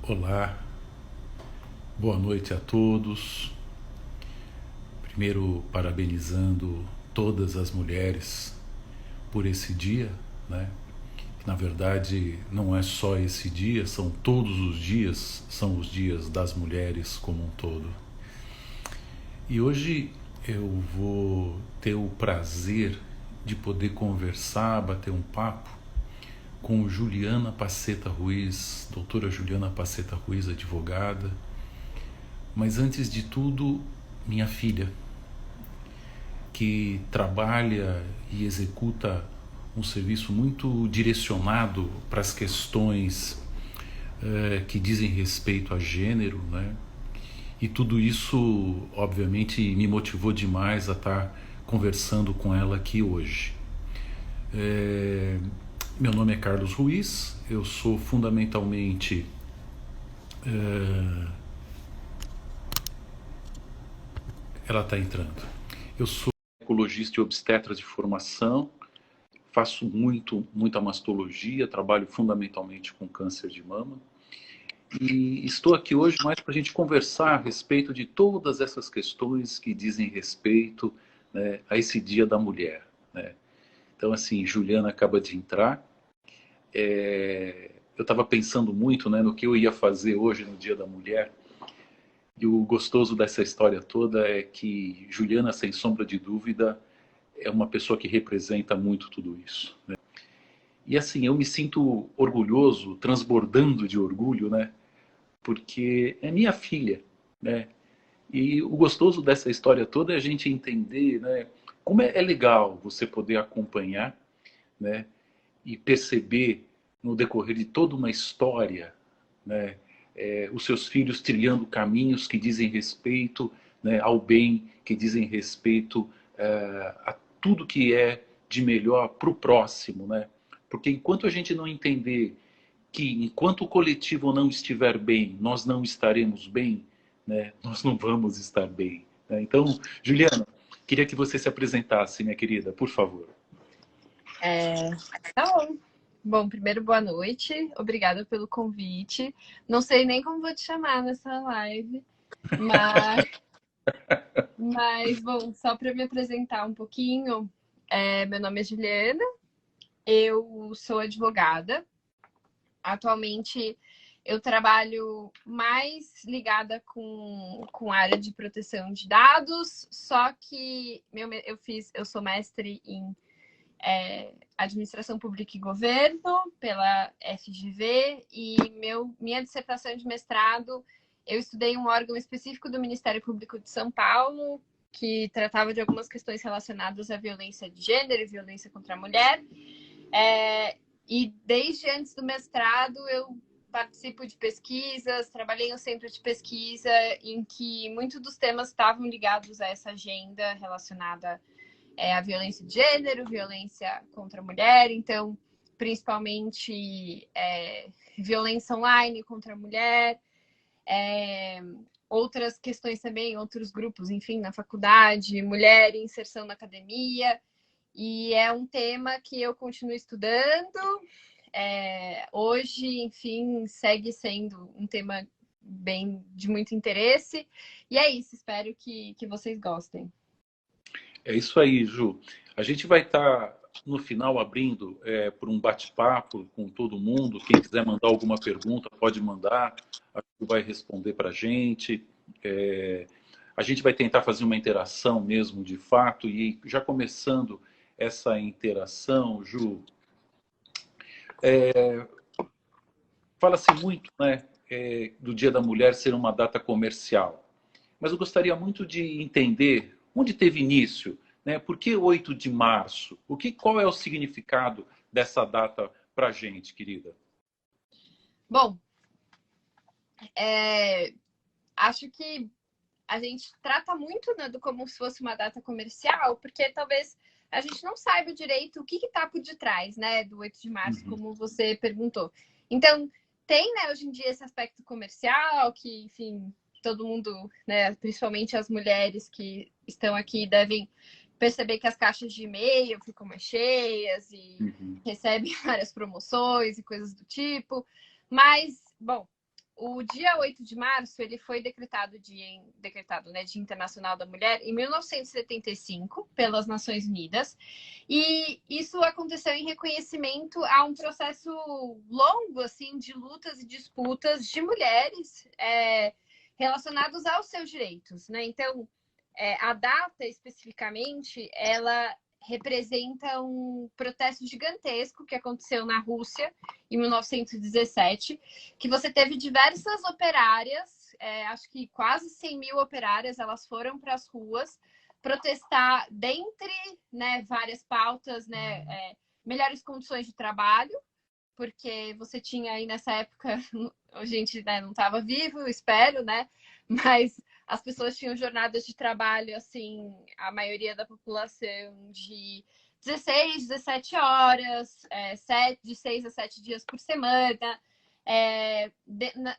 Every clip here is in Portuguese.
Olá, boa noite a todos. Primeiro, parabenizando todas as mulheres por esse dia, né? Na verdade, não é só esse dia, são todos os dias, são os dias das mulheres como um todo. E hoje eu vou ter o prazer de poder conversar, bater um papo com Juliana Paceta Ruiz, doutora Juliana Paceta Ruiz, advogada, mas antes de tudo, minha filha, que trabalha e executa um serviço muito direcionado para as questões que dizem respeito a gênero, né? E tudo isso, obviamente, me motivou demais a estar conversando com ela aqui hoje. Meu nome é Carlos Ruiz, eu sou fundamentalmente ela está entrando. Eu sou ginecologista e obstetra de formação, faço muita mastologia, trabalho fundamentalmente com câncer de mama. E estou aqui hoje mais para a gente conversar a respeito de todas essas questões que dizem respeito, né, a esse Dia da Mulher, né? Então, assim, Juliana acaba de entrar. Eu estava pensando muito, né, no que eu ia fazer hoje no Dia da Mulher. E o gostoso dessa história toda é que Juliana, sem sombra de dúvida, é uma pessoa que representa muito tudo isso, né? E assim, eu me sinto orgulhoso, transbordando de orgulho, né? Porque é minha filha, né? E o gostoso dessa história toda é a gente entender, né, como é legal você poder acompanhar, né, e perceber no decorrer de toda uma história, né, os seus filhos trilhando caminhos que dizem respeito, né, ao bem, que dizem respeito a tudo que é de melhor para o próximo, né? Porque enquanto a gente não entender que enquanto o coletivo não estiver bem, nós não estaremos bem, né? Nós não vamos estar bem, né? Então, Juliana, queria que você se apresentasse, minha querida, por favor. Tá bom. Bom, primeiro, boa noite. Obrigada pelo convite. Não sei nem como vou te chamar nessa live, mas, bom, só para me apresentar um pouquinho, meu nome é Juliana, eu sou advogada. Atualmente, eu trabalho mais ligada com a área de proteção de dados, só que eu sou mestre em Administração Pública e Governo pela FGV e minha dissertação de mestrado eu estudei um órgão específico do Ministério Público de São Paulo que tratava de algumas questões relacionadas à violência de gênero e violência contra a mulher. E desde antes do mestrado eu participo de pesquisas, trabalhei em um centro de pesquisa em que muitos dos temas estavam ligados a essa agenda relacionada a violência de gênero, violência contra a mulher, então, principalmente violência online contra a mulher, outras questões também, outros grupos, enfim, na faculdade, mulher e inserção na academia, e é um tema que eu continuo estudando. Hoje, enfim, segue sendo um tema bem de muito interesse, e é isso, espero que vocês gostem. É isso aí, Ju. A gente vai estar no final abrindo por um bate-papo com todo mundo. Quem quiser mandar alguma pergunta, pode mandar. A Ju vai responder para a gente. A gente vai tentar fazer uma interação mesmo, de fato. E já começando essa interação, Ju, fala-se muito, né, do Dia da Mulher ser uma data comercial. Mas eu gostaria muito de entender onde teve início, né? Por que 8 de março? Qual é o significado dessa data para a gente, querida? Bom, acho que a gente trata muito, né, do como se fosse uma data comercial, porque talvez a gente não saiba direito o que está por detrás, né, do 8 de março, Uhum. como você perguntou. Então, tem, né, hoje em dia esse aspecto comercial, que, enfim, todo mundo, né, principalmente as mulheres que estão aqui, devem perceber que as caixas de e-mail ficam mais cheias e Uhum. recebem várias promoções e coisas do tipo. Mas, bom, o dia 8 de março ele foi decretado, né, Dia Internacional da Mulher em 1975 pelas Nações Unidas. E isso aconteceu em reconhecimento a um processo longo assim de lutas e disputas de mulheres relacionados aos seus direitos, né? Então, a data especificamente, ela representa um protesto gigantesco que aconteceu na Rússia em 1917, que você teve diversas operárias, acho que quase 100 mil operárias, elas foram para as ruas protestar dentre, né, várias pautas, né, melhores condições de trabalho, porque você tinha aí nessa época, a gente, né, não estava vivo, espero, né, mas as pessoas tinham jornadas de trabalho, assim, a maioria da população de 16, 17 horas, de 6 a 7 dias por semana.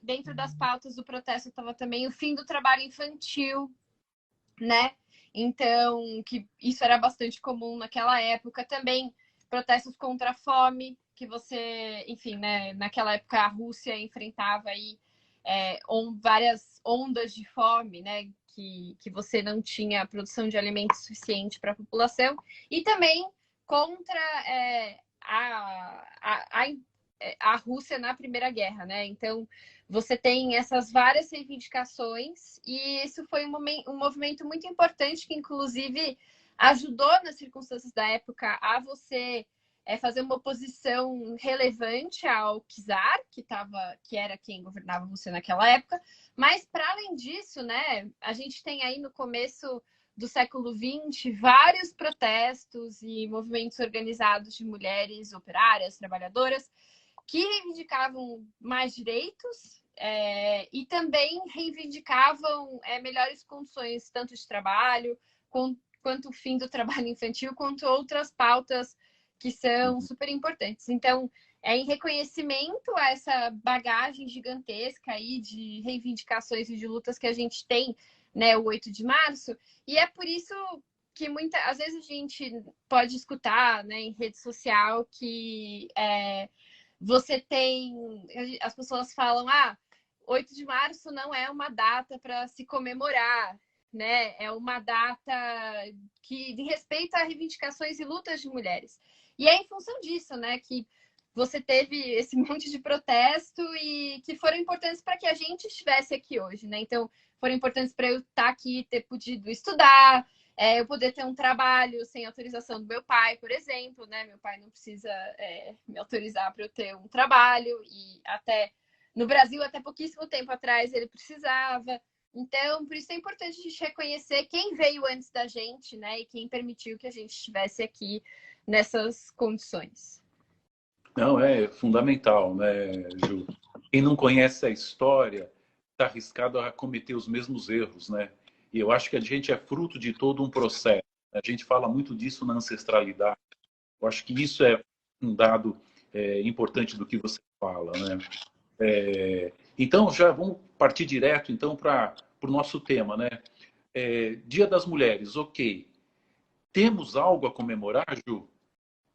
Dentro das pautas do protesto estava também o fim do trabalho infantil, né? Então, que isso era bastante comum naquela época. Também protestos contra a fome, que você, enfim, né? Naquela época a Rússia enfrentava aí várias ondas de fome, né? Que você não tinha produção de alimento suficiente para a população. E também contra a Rússia na Primeira Guerra, né? Então, você tem essas várias reivindicações e isso foi um movimento muito importante que, inclusive, ajudou nas circunstâncias da época a você fazer uma oposição relevante ao czar, que era quem governava você naquela época. Mas, para além disso, né, a gente tem aí no começo do século XX vários protestos e movimentos organizados de mulheres operárias, trabalhadoras, que reivindicavam mais direitos e também reivindicavam melhores condições, tanto de trabalho, quanto o fim do trabalho infantil, quanto outras pautas que são super importantes. Então, em reconhecimento a essa bagagem gigantesca aí de reivindicações e de lutas que a gente tem, né, o 8 de março, e é por isso que às vezes a gente pode escutar, né, em rede social que você tem. As pessoas falam, 8 de março não é uma data para se comemorar, né? É uma data que de respeito a reivindicações e lutas de mulheres. E é em função disso, né, que você teve esse monte de protesto e que foram importantes para que a gente estivesse aqui hoje, né? Então, foram importantes para eu estar aqui, ter podido estudar, eu poder ter um trabalho sem autorização do meu pai, por exemplo, né? Meu pai não precisa me autorizar para eu ter um trabalho e até no Brasil, até pouquíssimo tempo atrás, ele precisava. Então, por isso é importante a gente reconhecer quem veio antes da gente, né? E quem permitiu que a gente estivesse aqui nessas condições. Não, é fundamental, né, Ju? Quem não conhece a história está arriscado a cometer os mesmos erros, né? E eu acho que a gente é fruto de todo um processo. A gente fala muito disso na ancestralidade. Eu acho que isso é um dado importante do que você fala, né? Então, já vamos partir direto então para o nosso tema, né? Dia das Mulheres, ok. Temos algo a comemorar, Ju?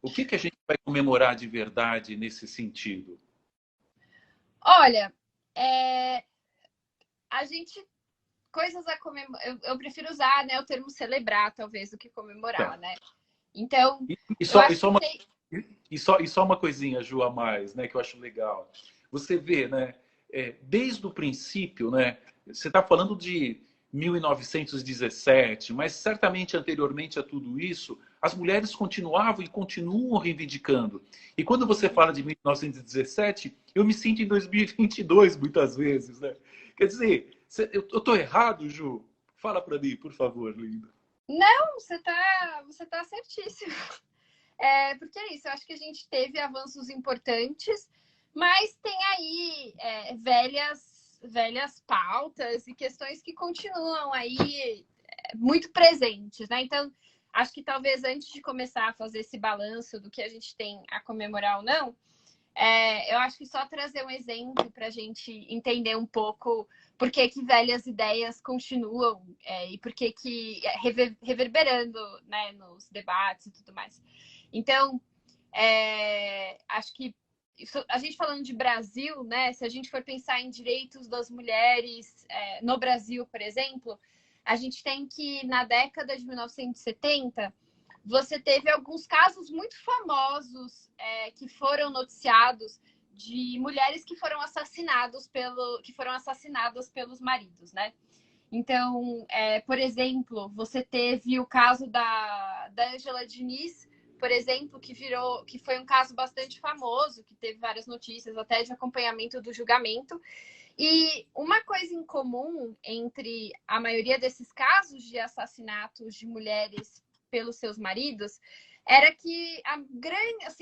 O que a gente vai comemorar de verdade nesse sentido? Olha, a gente coisas a comemorar. Eu prefiro usar, né, o termo celebrar, talvez, do que comemorar, Tá. né? Então, E eu só, e acho só que uma, tem. e só uma coisinha, Ju, a mais, né, que eu acho legal. Você vê, né, desde o princípio, né, você está falando de 1917, mas certamente anteriormente a tudo isso, as mulheres continuavam e continuam reivindicando. E quando você fala de 1917, eu me sinto em 2022 muitas vezes, né? Quer dizer, eu estou errado, Ju? Fala para mim, por favor, linda. Não, você tá certíssimo. Porque é isso, eu acho que a gente teve avanços importantes, mas tem aí velhas pautas e questões que continuam aí muito presentes, né? Então, acho que talvez antes de começar a fazer esse balanço do que a gente tem a comemorar ou não, eu acho que só trazer um exemplo para a gente entender um pouco por que velhas ideias continuam e por que reverberando, né, nos debates e tudo mais. Então, acho que a gente falando de Brasil, né? Se a gente for pensar em direitos das mulheres no Brasil, por exemplo, a gente tem que, na década de 1970, você teve alguns casos muito famosos que foram noticiados de mulheres que foram assassinadas pelos maridos, né? Então, por exemplo, você teve o caso da Ângela Diniz, por exemplo, que foi um caso bastante famoso, que teve várias notícias, até de acompanhamento do julgamento. E uma coisa em comum entre a maioria desses casos de assassinatos de mulheres pelos seus maridos era que a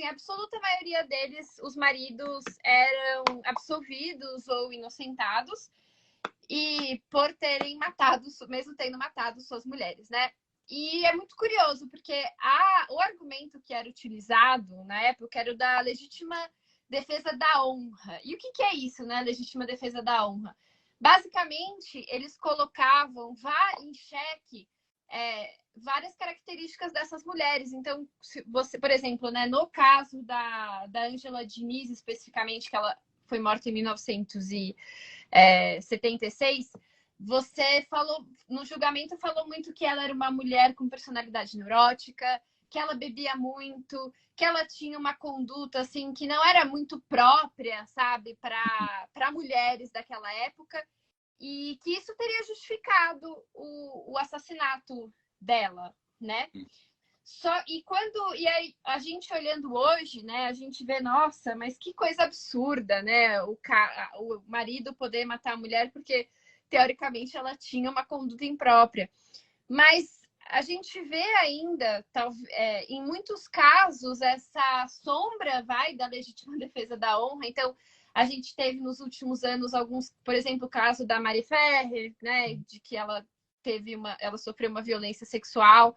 absoluta maioria deles, os maridos eram absolvidos ou inocentados, e por terem matado, mesmo tendo matado suas mulheres, né? E é muito curioso, porque o argumento que era utilizado na época era o da legítima defesa da honra. E o que é isso, né? Legítima defesa da honra? Basicamente, eles colocavam em xeque várias características dessas mulheres. Então, se você, por exemplo, né, no caso da Ângela Diniz, especificamente, que ela foi morta em 1976, você falou, no julgamento, falou muito que ela era uma mulher com personalidade neurótica, que ela bebia muito, que ela tinha uma conduta assim que não era muito própria, sabe, para mulheres daquela época, e que isso teria justificado o assassinato dela, né? E aí, a gente olhando hoje, né, a gente vê, nossa, mas que coisa absurda, né? O marido poder matar a mulher porque, teoricamente, ela tinha uma conduta imprópria. Mas a gente vê ainda, em muitos casos, essa sombra da legítima defesa da honra. Então, a gente teve nos últimos anos alguns, por exemplo, o caso da Mari Ferrer, né, de que ela sofreu uma violência sexual.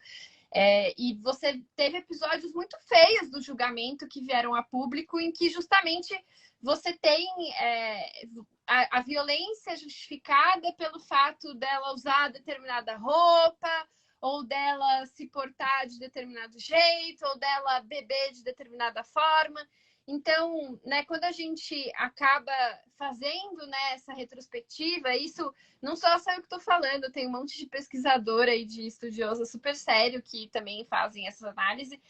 E você teve episódios muito feios do julgamento que vieram a público, em que justamente você tem a violência justificada pelo fato dela usar determinada roupa, ou dela se portar de determinado jeito, ou dela beber de determinada forma. Então, né, quando a gente acaba fazendo, né, essa retrospectiva, isso não só eu que estou falando, tem um monte de pesquisador aí, de estudiosa super sério que também fazem essa análise.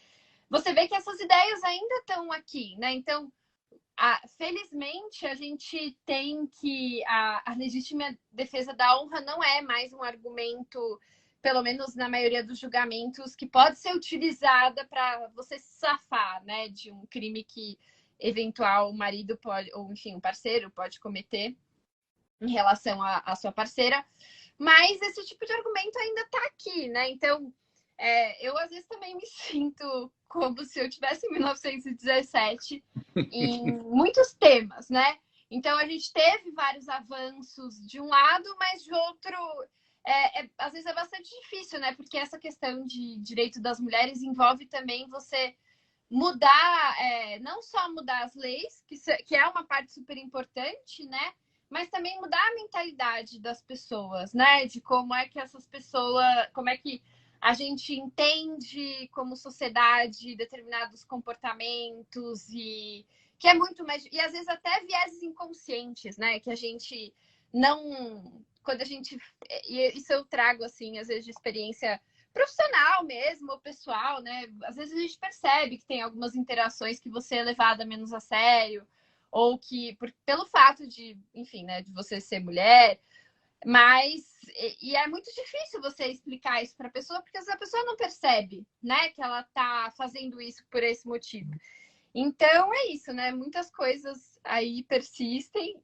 Você vê que essas ideias ainda estão aqui, né? Então, felizmente, a gente tem que a legítima defesa da honra não é mais um argumento, pelo menos na maioria dos julgamentos, que pode ser utilizada para você se safar, né, de um crime que eventual o marido pode, ou enfim, o parceiro pode cometer em relação à sua parceira. Mas esse tipo de argumento ainda está aqui, né? Então, eu às vezes também me sinto como se eu tivesse em 1917 em muitos temas, né? Então, a gente teve vários avanços de um lado, mas de outro, às vezes é bastante difícil, né? Porque essa questão de direito das mulheres envolve também você mudar, não só mudar as leis, que é uma parte super importante, né? Mas também mudar a mentalidade das pessoas, né? De como é que essas pessoas, como é que a gente entende como sociedade determinados comportamentos, e que é muito mais, e às vezes até vieses inconscientes, né? Que a gente não, quando a gente, e isso eu trago assim, às vezes de experiência profissional mesmo, ou pessoal, né? Às vezes a gente percebe que tem algumas interações que você é levada menos a sério, ou que, pelo fato de, enfim, né, de você ser mulher, mas, e é muito difícil você explicar isso para a pessoa, porque a pessoa não percebe, né, que ela tá fazendo isso por esse motivo. Então, é isso, né, muitas coisas aí persistem,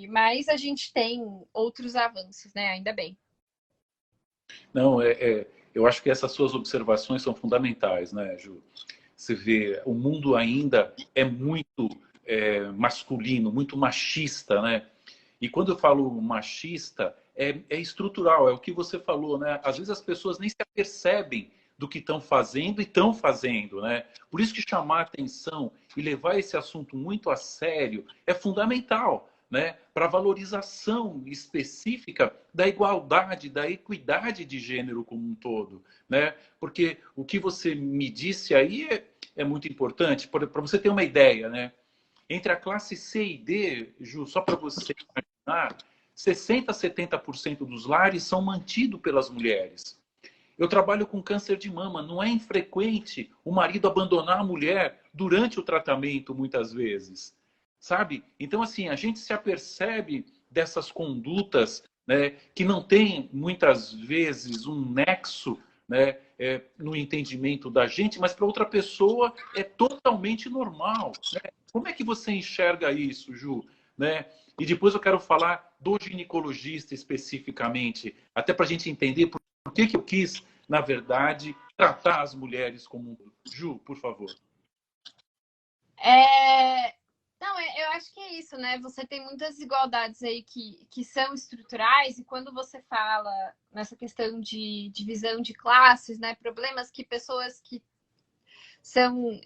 mas a gente tem outros avanços, né, ainda bem. Não, eu acho que essas suas observações são fundamentais, né, Ju? Você vê, o mundo ainda é muito masculino, muito machista, né? E quando eu falo machista, é estrutural, é o que você falou, né? Às vezes as pessoas nem se apercebem do que estão fazendo e estão fazendo, né? Por isso que chamar atenção e levar esse assunto muito a sério é fundamental, né? Para a valorização específica da igualdade, da equidade de gênero como um todo, né? Porque o que você me disse aí é muito importante. Para você ter uma ideia, né? Entre a classe C e D, Ju, só para você imaginar, 60% a 70% dos lares são mantidos pelas mulheres. Eu trabalho com câncer de mama. Não é infrequente o marido abandonar a mulher durante o tratamento, muitas vezes. Sabe? Então, assim, a gente se apercebe dessas condutas, né, que não tem, muitas vezes, um nexo, né, no entendimento da gente, mas para outra pessoa é totalmente normal. Né? Como é que você enxerga isso, Ju? Né? E depois eu quero falar do ginecologista especificamente, até para a gente entender por que eu quis, na verdade, tratar as mulheres como um... Ju, por favor. Não, eu acho que é isso, né? Você tem muitas desigualdades aí que são estruturais, e quando você fala nessa questão de divisão de classes, né? Problemas que pessoas que são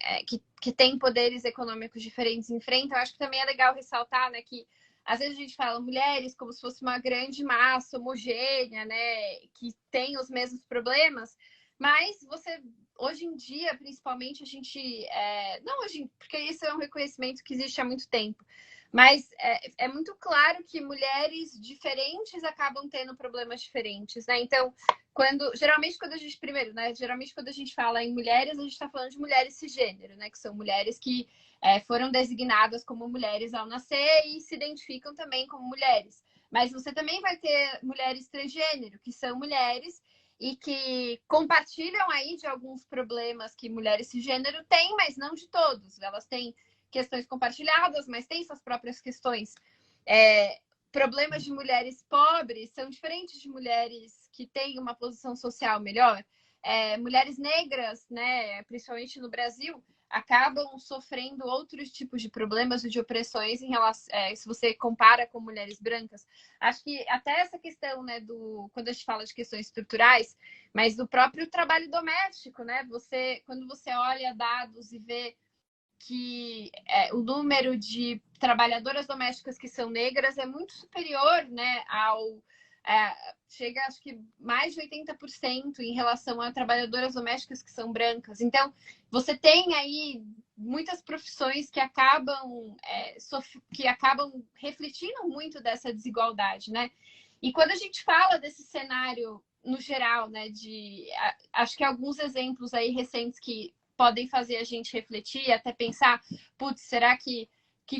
que têm poderes econômicos diferentes enfrentam, eu acho que também é legal ressaltar, né, que às vezes a gente fala mulheres como se fosse uma grande massa homogênea, né, que tem os mesmos problemas, mas você hoje em dia, principalmente, a gente não hoje, porque isso é um reconhecimento que existe há muito tempo. Mas é muito claro que mulheres diferentes acabam tendo problemas diferentes, né? Então, geralmente quando a gente, primeiro, né? Geralmente quando a gente fala em mulheres, a gente está falando de mulheres cisgênero, né? Que são mulheres que foram designadas como mulheres ao nascer e se identificam também como mulheres. Mas você também vai ter mulheres transgênero, que são mulheres e que compartilham aí de alguns problemas que mulheres cisgênero têm, mas não de todos. Elas têm questões compartilhadas, mas têm suas próprias questões. Problemas de mulheres pobres são diferentes de mulheres que têm uma posição social melhor. Mulheres negras, né, principalmente no Brasil, acabam sofrendo outros tipos de problemas e de opressões em relação, se você compara com mulheres brancas. Acho que até essa questão, né, quando a gente fala de questões estruturais, mas do próprio trabalho doméstico, né? Quando você olha dados e vê que o número de trabalhadoras domésticas que são negras é muito superior, né, chega acho que mais de 80% em relação a trabalhadoras domésticas que são brancas. Então, você tem aí muitas profissões que acabam refletindo muito dessa desigualdade, né? E quando a gente fala desse cenário no geral, né, acho que alguns exemplos aí recentes que podem fazer a gente refletir, até pensar, putz, será que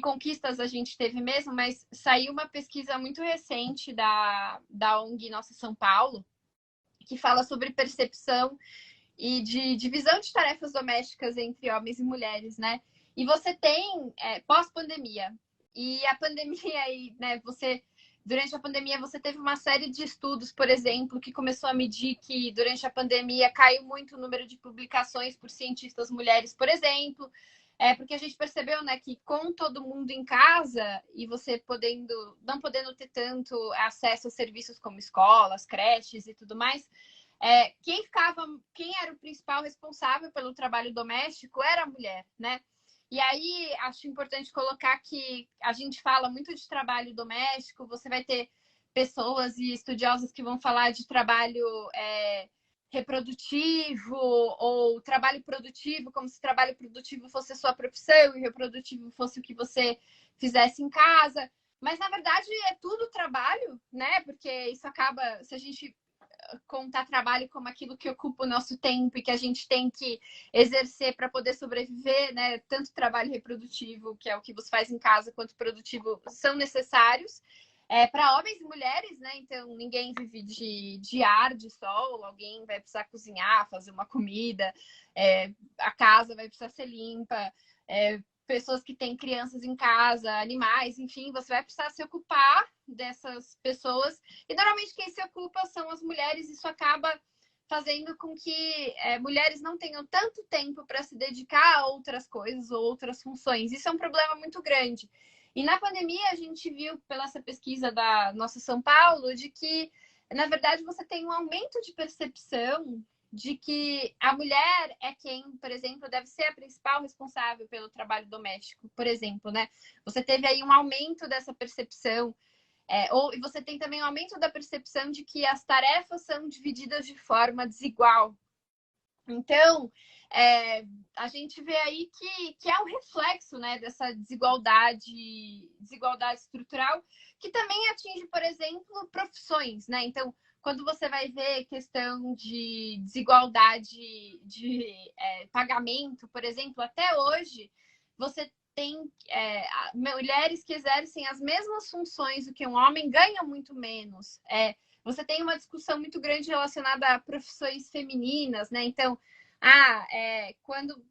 conquistas a gente teve mesmo? Mas saiu uma pesquisa muito recente da ONG Nossa São Paulo, que fala sobre percepção e de divisão de tarefas domésticas entre homens e mulheres, né? E você tem pós-pandemia. E a pandemia aí, né, durante a pandemia, você teve uma série de estudos, por exemplo, que começou a medir que durante a pandemia caiu muito o número de publicações por cientistas mulheres, por exemplo. Porque a gente percebeu, né, que com todo mundo em casa e você não podendo ter tanto acesso a serviços como escolas, creches e tudo mais, quem era o principal responsável pelo trabalho doméstico era a mulher, né? E aí, acho importante colocar que a gente fala muito de trabalho doméstico, você vai ter pessoas e estudiosos que vão falar de trabalho reprodutivo ou trabalho produtivo, como se trabalho produtivo fosse a sua profissão e reprodutivo fosse o que você fizesse em casa. Mas, na verdade, é tudo trabalho, né? Porque isso acaba, se a gente contar trabalho como aquilo que ocupa o nosso tempo e que a gente tem que exercer para poder sobreviver, né? Tanto trabalho reprodutivo, que é o que você faz em casa, quanto produtivo, são necessários. Para homens e mulheres, né? Então, ninguém vive de ar, de sol, alguém vai precisar cozinhar, fazer uma comida, a casa vai precisar ser limpa, pessoas que têm crianças em casa, animais, enfim, você vai precisar se ocupar dessas pessoas. E normalmente quem se ocupa são as mulheres, isso acaba fazendo com que mulheres não tenham tanto tempo para se dedicar a outras coisas ou outras funções. Isso é um problema muito grande. E na pandemia a gente viu pela essa pesquisa da Nossa São Paulo de que, na verdade, você tem um aumento de percepção de que a mulher é quem, por exemplo, deve ser a principal responsável pelo trabalho doméstico, por exemplo, né? Você teve aí um aumento dessa percepção, e você tem também um aumento da percepção de que as tarefas são divididas de forma desigual. Então, a gente vê aí que é um reflexo, né, dessa desigualdade estrutural, que também atinge, por exemplo, profissões, né? Então, quando você vai ver questão de desigualdade de pagamento, por exemplo, até hoje, você tem mulheres que exercem as mesmas funções do que um homem ganham muito menos. Você tem uma discussão muito grande relacionada a profissões femininas, né? Então, quando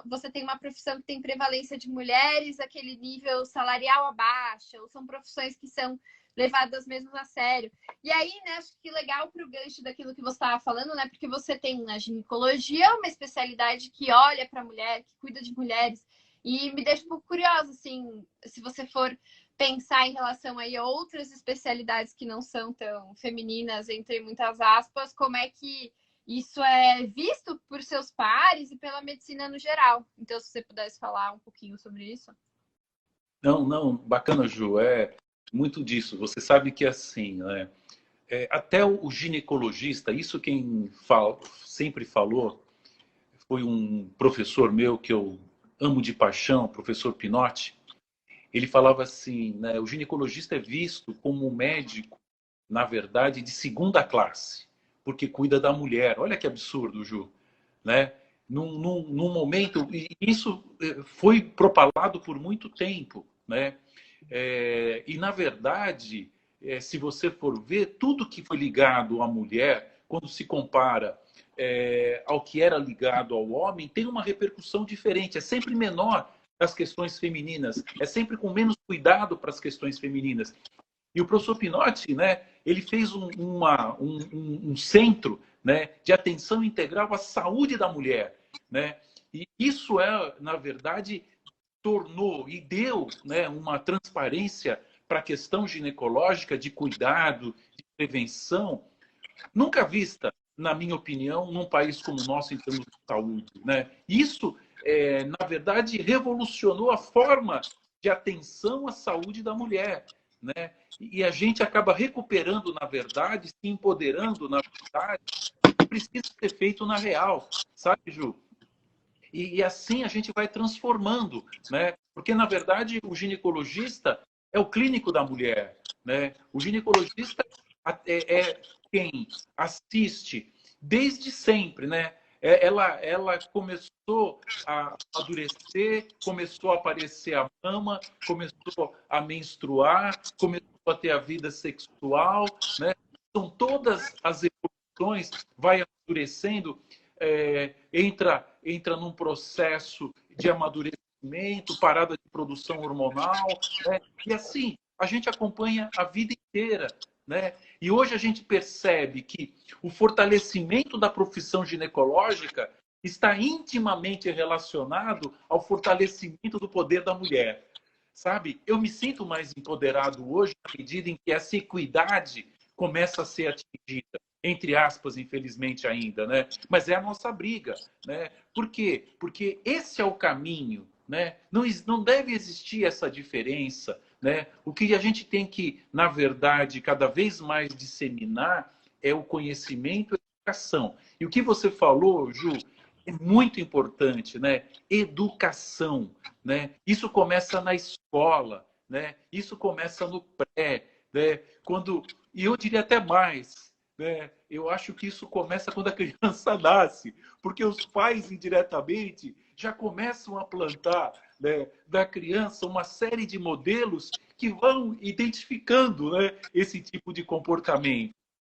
você tem uma profissão que tem prevalência de mulheres, aquele nível salarial abaixa, ou são profissões que são levadas mesmo a sério. E aí, né, acho que legal para o gancho daquilo que você estava falando, né? Porque você tem na ginecologia uma especialidade que olha para a mulher, que cuida de mulheres. E me deixa um pouco curiosa, assim, se você for pensar em relação aí a outras especialidades que não são tão femininas, entre muitas aspas, como é que isso é visto por seus pares e pela medicina no geral. Então, se você pudesse falar um pouquinho sobre isso. Não, não, bacana, Ju, é muito disso. Você sabe que assim, né, até o ginecologista, isso quem sempre falou, foi um professor meu que eu amo de paixão, o professor Pinotti. Ele falava assim, né, o ginecologista é visto como um médico, na verdade, de segunda classe, porque cuida da mulher. Olha que absurdo, Ju, né? Num momento, e isso foi propalado por muito tempo, né? E, na verdade, se você for ver, tudo que foi ligado à mulher, quando se compara ao que era ligado ao homem, tem uma repercussão diferente. É sempre menor as questões femininas, é sempre com menos cuidado para as questões femininas. E o professor Pinotti, né, ele fez um centro, né, de atenção integral à saúde da mulher. Né? E isso na verdade, tornou e deu, né, uma transparência para a questão ginecológica, de cuidado, de prevenção, nunca vista, na minha opinião, num país como o nosso em termos de saúde. Né? Isso, na verdade, revolucionou a forma de atenção à saúde da mulher. Né? E a gente acaba recuperando, na verdade, se empoderando, na verdade, o que precisa ser feito na real. Sabe, Ju? E assim a gente vai transformando, né? Porque, na verdade, o ginecologista é o clínico da mulher, né? O ginecologista é quem assiste desde sempre, né? Ela começou a amadurecer, começou a aparecer a mama, começou a menstruar, começou a ter a vida sexual, né? São todas as evoluções, vai amadurecendo, entra num processo de amadurecimento, parada de produção hormonal, né? E assim, a gente acompanha a vida inteira. Né? E hoje a gente percebe que o fortalecimento da profissão ginecológica está intimamente relacionado ao fortalecimento do poder da mulher. Sabe? Eu me sinto mais empoderado hoje na medida em que essa equidade começa a ser atingida, entre aspas, infelizmente ainda, né? Mas é a nossa briga, né? Por quê? Porque esse é o caminho, né? Não deve existir essa diferença, né? O que a gente tem que, na verdade, cada vez mais disseminar é o conhecimento e a educação. E o que você falou, Ju, é muito importante, né? Educação, né? Isso começa na escola, né? Isso começa no pré, né? E eu diria até mais, né? Eu acho que isso começa quando a criança nasce, porque os pais indiretamente já começam a plantar, né, da criança uma série de modelos que vão identificando, né, esse tipo de comportamento.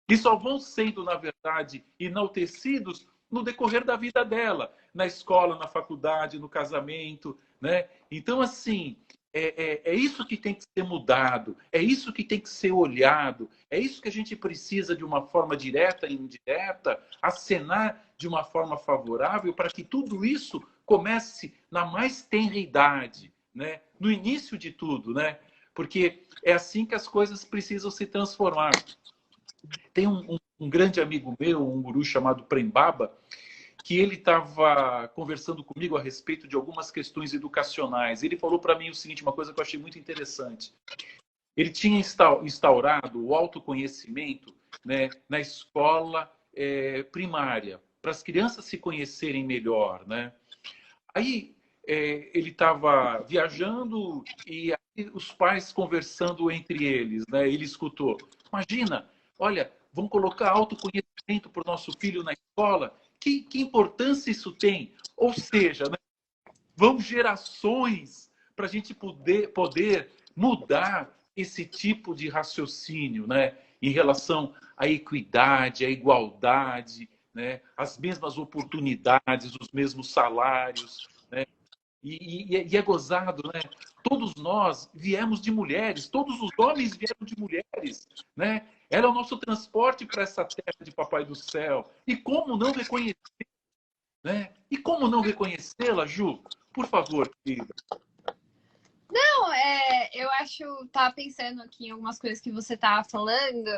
E só vão sendo, na verdade, enaltecidos no decorrer da vida dela, na escola, na faculdade, no casamento, né? Então, assim, é isso que tem que ser mudado, é isso que tem que ser olhado, é isso que a gente precisa, de uma forma direta e indireta, acenar de uma forma favorável para que tudo isso comece na mais tenra idade, né? No início de tudo, né? Porque é assim que as coisas precisam se transformar. Tem um grande amigo meu, um guru chamado Prem Baba, que ele estava conversando comigo a respeito de algumas questões educacionais. Ele falou para mim o seguinte, uma coisa que eu achei muito interessante. Ele tinha instaurado o autoconhecimento, né, na escola primária. para as crianças se conhecerem melhor, né? Aí ele estava viajando e aí os pais conversando entre eles, né? Ele escutou: imagina, olha, vão colocar autoconhecimento para o nosso filho na escola. Que importância isso tem? Ou seja, né, vão gerações para a gente poder mudar esse tipo de raciocínio, né? Em relação à equidade, à igualdade, né? As mesmas oportunidades, os mesmos salários, né? E é gozado, né? Todos nós viemos de mulheres, todos os homens vieram de mulheres, né? Era o nosso transporte para essa terra de Papai do Céu. E como não reconhecer, né? E como não reconhecê-la, Ju? Por favor, querida. Não, eu acho, tava pensando aqui em algumas coisas que você tava falando,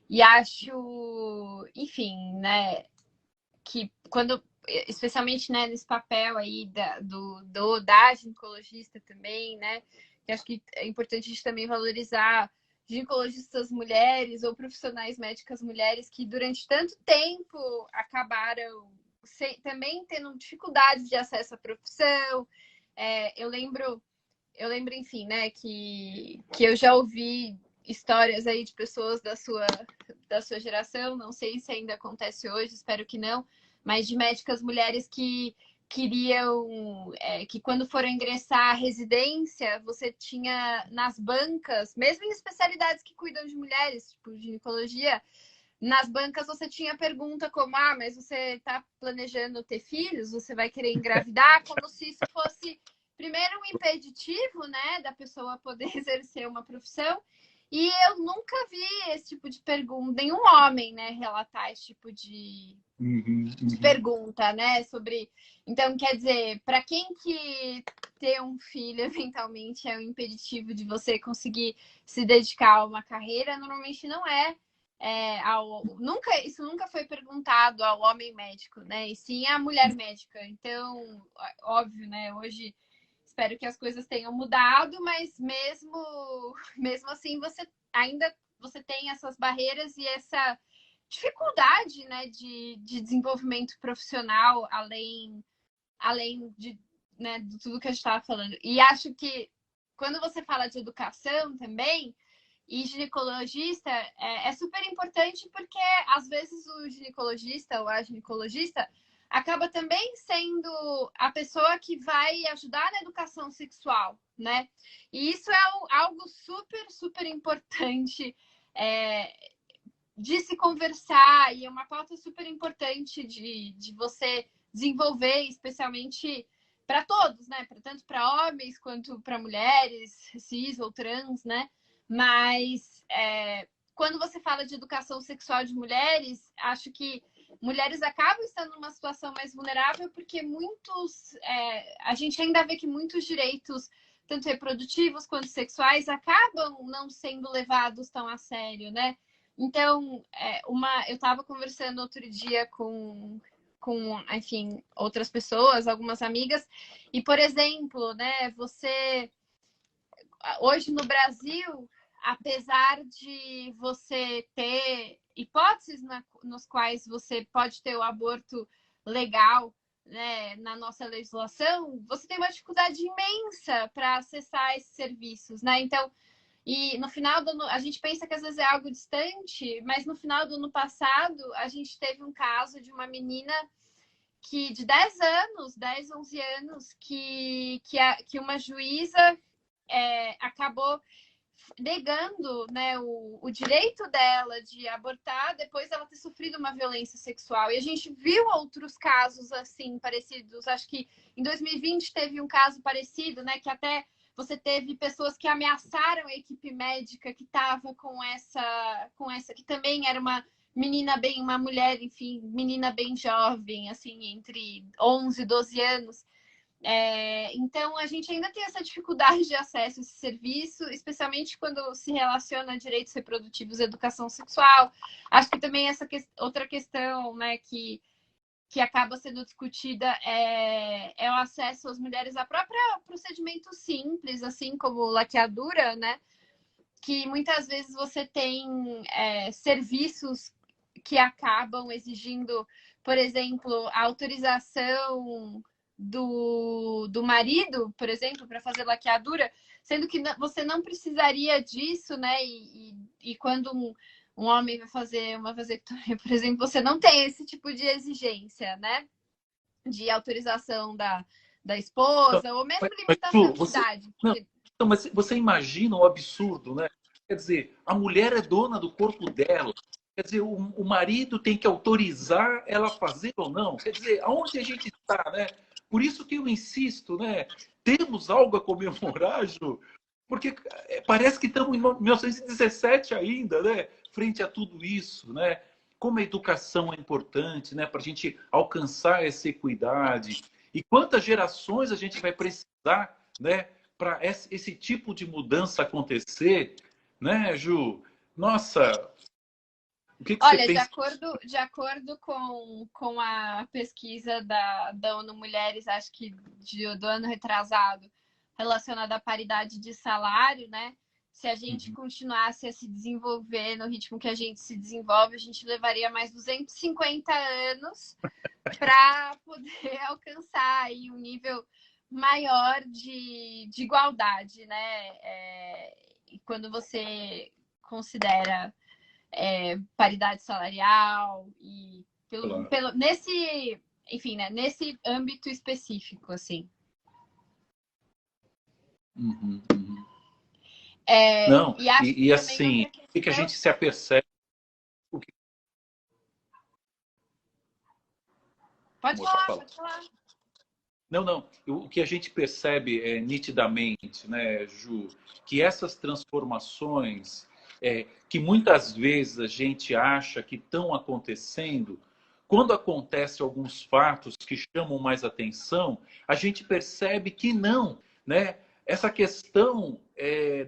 e acho, enfim, né, que quando, especialmente, né, nesse papel aí da ginecologista também, né, que acho que é importante a gente também valorizar ginecologistas mulheres ou profissionais médicas mulheres que durante tanto tempo acabaram também tendo dificuldade de acesso à profissão. Eu lembro, enfim, né, que eu já ouvi histórias aí de pessoas da sua geração, não sei se ainda acontece hoje, espero que não, mas de médicas mulheres que queriam que quando foram ingressar à residência, você tinha nas bancas, mesmo em especialidades que cuidam de mulheres, tipo ginecologia, nas bancas você tinha pergunta como: ah, mas você está planejando ter filhos? Você vai querer engravidar? Como se isso fosse, primeiro, um impeditivo, né, da pessoa poder exercer uma profissão. E eu nunca vi esse tipo de pergunta, nenhum homem, né, relatar esse tipo de pergunta, né, sobre... Então, quer dizer, para quem que ter um filho, eventualmente, é um impeditivo de você conseguir se dedicar a uma carreira, normalmente não é. Isso nunca foi perguntado ao homem médico, né? E sim à mulher médica. Então, óbvio, né? Hoje espero que as coisas tenham mudado, mas mesmo assim você tem essas barreiras e essa dificuldade, né, de desenvolvimento profissional além de, né, de tudo que a gente estava falando. E acho que quando você fala de educação também, e ginecologista é super importante porque às vezes o ginecologista ou a ginecologista acaba também sendo a pessoa que vai ajudar na educação sexual, né? E isso é algo super, super importante de se conversar e é uma pauta super importante de você desenvolver, especialmente para todos, né? Tanto para homens quanto para mulheres, cis ou trans, né? Mas quando você fala de educação sexual de mulheres, acho que mulheres acabam estando numa situação mais vulnerável porque a gente ainda vê que muitos direitos, tanto reprodutivos quanto sexuais, acabam não sendo levados tão a sério, né? Então, eu estava conversando outro dia enfim, outras pessoas, algumas amigas, e, por exemplo, né, hoje no Brasil, apesar de você ter hipóteses nos quais você pode ter o aborto legal, né, na nossa legislação, você tem uma dificuldade imensa para acessar esses serviços, né? Então, e no final do ano, a gente pensa que às vezes é algo distante, mas no final do ano passado, a gente teve um caso de uma menina de 10 anos, 10, 11 anos, que uma juíza acabou negando, né, o direito dela de abortar depois dela ter sofrido uma violência sexual. E a gente viu outros casos assim parecidos. Acho que em 2020 teve um caso parecido, né, que até você teve pessoas que ameaçaram a equipe médica que estava com essa que também era uma mulher, enfim, menina bem jovem, assim, entre 11 e 12 anos. Então, a gente ainda tem essa dificuldade de acesso a esse serviço, especialmente quando se relaciona a direitos reprodutivos e educação sexual. Acho que também outra questão, né, que acaba sendo discutida é o acesso às mulheres a próprio procedimento simples, assim como laqueadura, né? Que muitas vezes você tem serviços que acabam exigindo, por exemplo, a autorização do marido, por exemplo, para fazer laqueadura, sendo que você não precisaria disso, né? E quando um homem vai fazer uma vasectomia, por exemplo, você não tem esse tipo de exigência, né? De autorização da esposa, ou mesmo limitação Ju, de idade. não, não, mas você imagina o absurdo, né? Quer dizer, a mulher é dona do corpo dela. Quer dizer, o marido tem que autorizar ela fazer ou não. Quer dizer, aonde a gente está, né? Por isso que eu insisto, né? Temos algo a comemorar, Ju, porque parece que estamos em 1917 ainda, né? Frente a tudo isso, né? Como a educação é importante, né? Para a gente alcançar essa equidade. E quantas gerações a gente vai precisar, né? Para esse tipo de mudança acontecer, né, Ju? Nossa, o que você Olha, pensa? de acordo com a pesquisa da ONU Mulheres, acho que do ano retrasado, relacionada à paridade de salário, né? Se a gente continuasse a se desenvolver no ritmo que a gente se desenvolve, a gente levaria mais 250 anos para poder alcançar aí um nível maior de igualdade, né? E quando você considera paridade salarial e nesse, enfim, né, nesse âmbito específico, assim. Uhum, uhum. É, Não, e acho que e também assim, outra o que a questão. gente se apercebe. O que... Pode Amor, pode falar, falar. pode falar. Não, não. O que a gente percebe nitidamente, né, Ju, que essas transformações que muitas vezes a gente acha que estão acontecendo, quando acontecem alguns fatos que chamam mais atenção, a gente percebe que não, né? Essa questão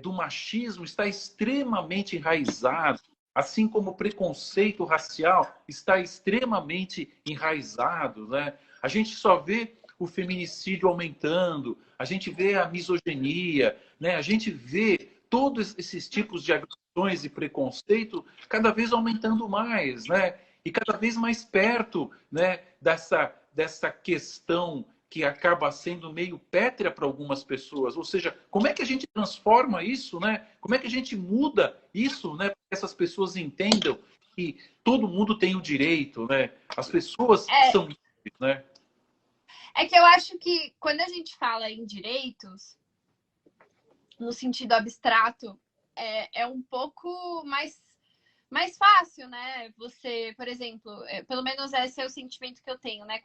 do machismo está extremamente enraizada, assim como o preconceito racial está extremamente enraizado, né? A gente só vê o feminicídio aumentando, a gente vê a misoginia, né? A gente vê todos esses tipos de agressões e preconceito cada vez aumentando mais, né? E cada vez mais perto, né, dessa questão que acaba sendo meio pétrea para algumas pessoas. Ou seja, como é que a gente transforma isso, né? Como é que a gente muda isso, né? Para que essas pessoas entendam que todo mundo tem o direito, né? As pessoas são livres, né? É que eu acho que quando a gente fala em direitos, no sentido abstrato, é um pouco mais fácil, né? Você, por exemplo, pelo menos esse é o sentimento que eu tenho, né?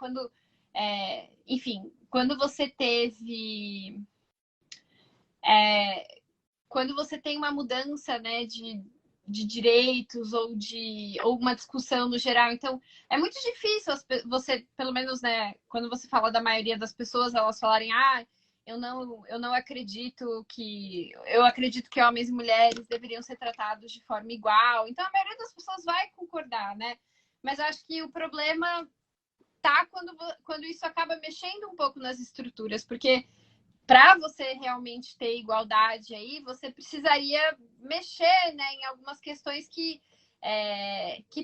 Enfim, quando você teve. Quando você tem uma mudança, né, de direitos ou uma discussão no geral. Então, é muito difícil você, pelo menos, né, quando você fala da maioria das pessoas, elas falarem, eu não acredito que. Eu acredito que homens e mulheres deveriam ser tratados de forma igual. Então, a maioria das pessoas vai concordar, né? Mas eu acho que o problema tá quando isso acaba mexendo um pouco nas estruturas, porque para você realmente ter igualdade aí, você precisaria mexer, né, em algumas questões que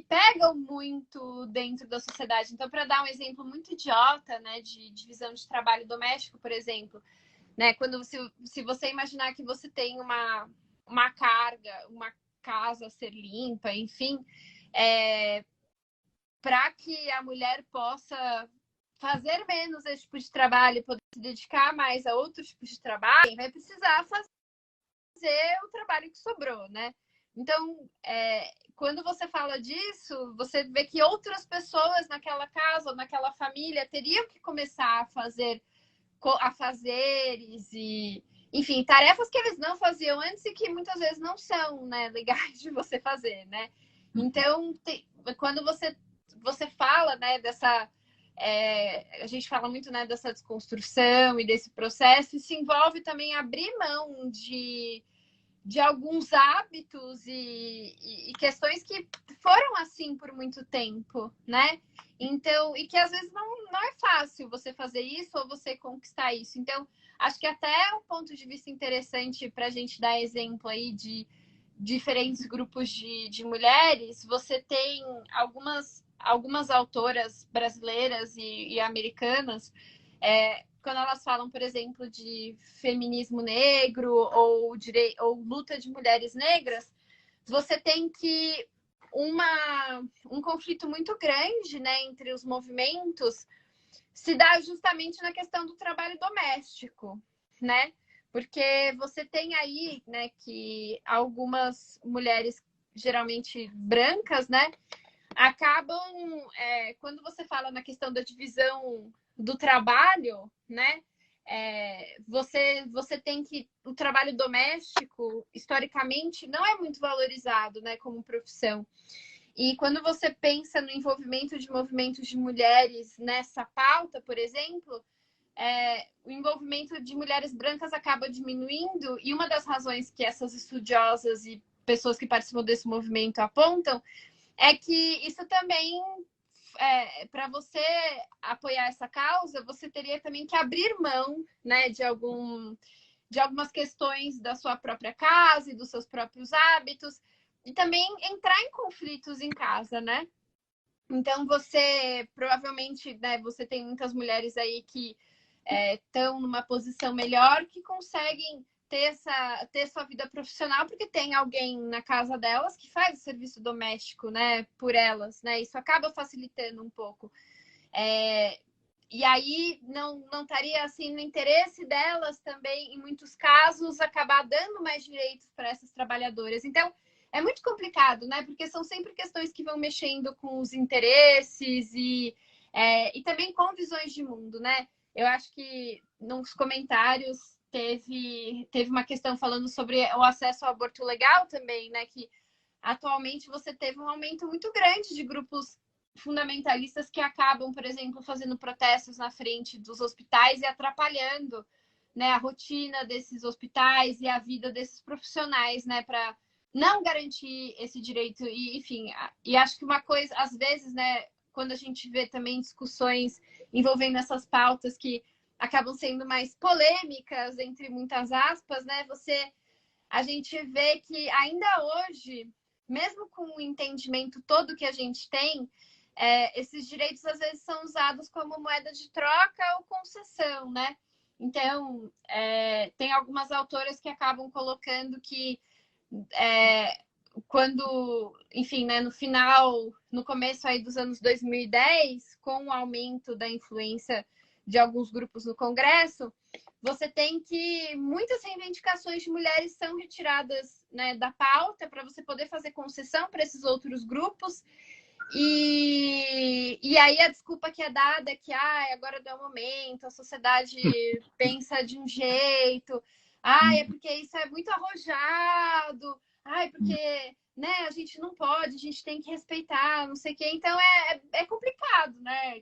pegam muito dentro da sociedade. Então, para dar um exemplo muito idiota, né, de divisão de trabalho doméstico, por exemplo, né, se você imaginar que você tem uma carga, uma casa a ser limpa, enfim, para que a mulher possa fazer menos esse tipo de trabalho e poder se dedicar mais a outros tipos de trabalho, vai precisar fazer o trabalho que sobrou, né? Então, quando você fala disso, você vê que outras pessoas naquela casa ou naquela família teriam que começar a fazer afazeres e, enfim, tarefas que eles não faziam antes e que muitas vezes não são, né, legais de você fazer, né? Então, quando você fala, né, a gente fala muito, né, dessa desconstrução e desse processo, e se envolve também abrir mão de alguns hábitos e questões que foram assim por muito tempo, né? Então, e que às vezes não é fácil você fazer isso ou você conquistar isso. Então, acho que até um ponto de vista interessante para a gente dar exemplo aí diferentes grupos de mulheres, você tem algumas autoras brasileiras e americanas, quando elas falam, por exemplo, de feminismo negro ou luta de mulheres negras, você tem que um conflito muito grande, né, entre os movimentos se dá justamente na questão do trabalho doméstico, né? Porque você tem aí, né, que algumas mulheres, geralmente brancas, né, acabam, quando você fala na questão da divisão do trabalho, né, você tem que o trabalho doméstico, historicamente, não é muito valorizado, né, como profissão. E quando você pensa no envolvimento de movimentos de mulheres nessa pauta, por exemplo, o envolvimento de mulheres brancas acaba diminuindo, e uma das razões que essas estudiosas e pessoas que participam desse movimento apontam é que isso também, para você apoiar essa causa, você teria também que abrir mão, né, de algumas questões da sua própria casa e dos seus próprios hábitos, e também entrar em conflitos em casa, né? Então, você provavelmente, né, você tem muitas mulheres aí que estão numa posição melhor, que conseguem ter sua vida profissional, porque tem alguém na casa delas que faz o serviço doméstico, né, por elas, né? Isso acaba facilitando um pouco. E aí não estaria assim no interesse delas também, em muitos casos, acabar dando mais direitos para essas trabalhadoras. Então, é muito complicado, né? Porque são sempre questões que vão mexendo com os interesses e também com visões de mundo, né? Eu acho que nos comentários teve uma questão falando sobre o acesso ao aborto legal também, né? Que atualmente você teve um aumento muito grande de grupos fundamentalistas que acabam, por exemplo, fazendo protestos na frente dos hospitais e atrapalhando, né, a rotina desses hospitais e a vida desses profissionais, né, para não garantir esse direito. E, enfim, e acho que uma coisa, às vezes, né, quando a gente vê também discussões envolvendo essas pautas que acabam sendo mais polêmicas, entre muitas aspas, né, a gente vê que ainda hoje, mesmo com o entendimento todo que a gente tem, esses direitos às vezes são usados como moeda de troca ou concessão, né? Então, tem algumas autoras que acabam colocando que quando, enfim, né, no começo aí dos anos 2010, com o aumento da influência de alguns grupos no Congresso, você tem que muitas reivindicações de mulheres são retiradas, né, da pauta para você poder fazer concessão para esses outros grupos. E aí a desculpa que é dada é que agora não é o momento, a sociedade pensa de um jeito, é porque isso é muito arrojado, porque, né, a gente não pode, a gente tem que respeitar, não sei o quê. Então é complicado, né?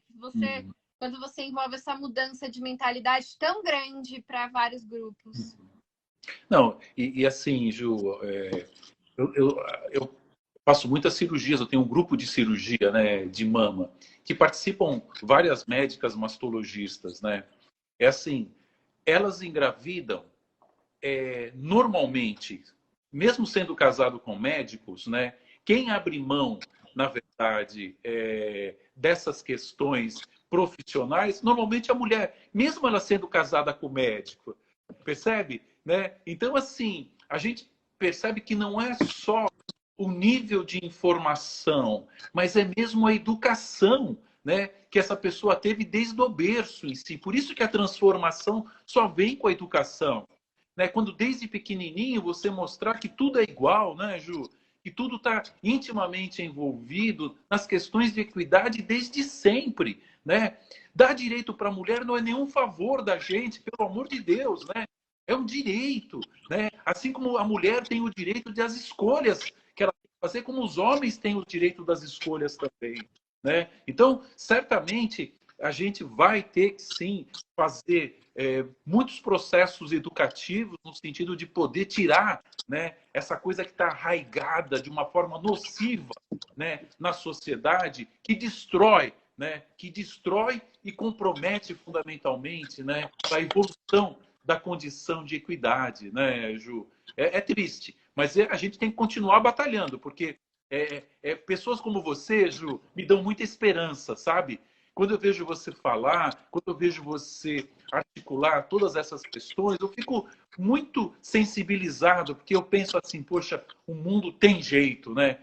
Quando você envolve essa mudança de mentalidade tão grande para vários grupos. Não, e assim, Ju, eu faço muitas cirurgias, eu tenho um grupo de cirurgia, né, de mama, que participam várias médicas mastologistas, né? É assim, elas engravidam normalmente, mesmo sendo casado com médicos, né? Quem abre mão, na verdade, dessas questões profissionais, normalmente a mulher, mesmo ela sendo casada com médico, percebe? Né? Então, assim, a gente percebe que não é só o nível de informação, mas é mesmo a educação, né, que essa pessoa teve desde o berço em si. Por isso que a transformação só vem com a educação. Né? Quando desde pequenininho você mostrar que tudo é igual, né, Ju? Que tudo está intimamente envolvido nas questões de equidade desde sempre. Né? Dar direito para a mulher não é nenhum favor da gente, pelo amor de Deus, né? É um direito, né? Assim como a mulher tem o direito das escolhas que ela tem que fazer, como os homens têm o direito das escolhas também, né? Então, certamente, a gente vai ter que, sim, fazer muitos processos educativos no sentido de poder tirar, né, essa coisa que está arraigada de uma forma nociva, né, na sociedade, que destrói e compromete fundamentalmente, né, a evolução da condição de equidade, né, Ju? É triste, Mas a gente tem que continuar batalhando, porque pessoas como você, Ju, me dão muita esperança, sabe? Quando eu vejo você falar, quando eu vejo você articular todas essas questões, eu fico muito sensibilizado, porque eu penso assim, poxa, o mundo tem jeito, né?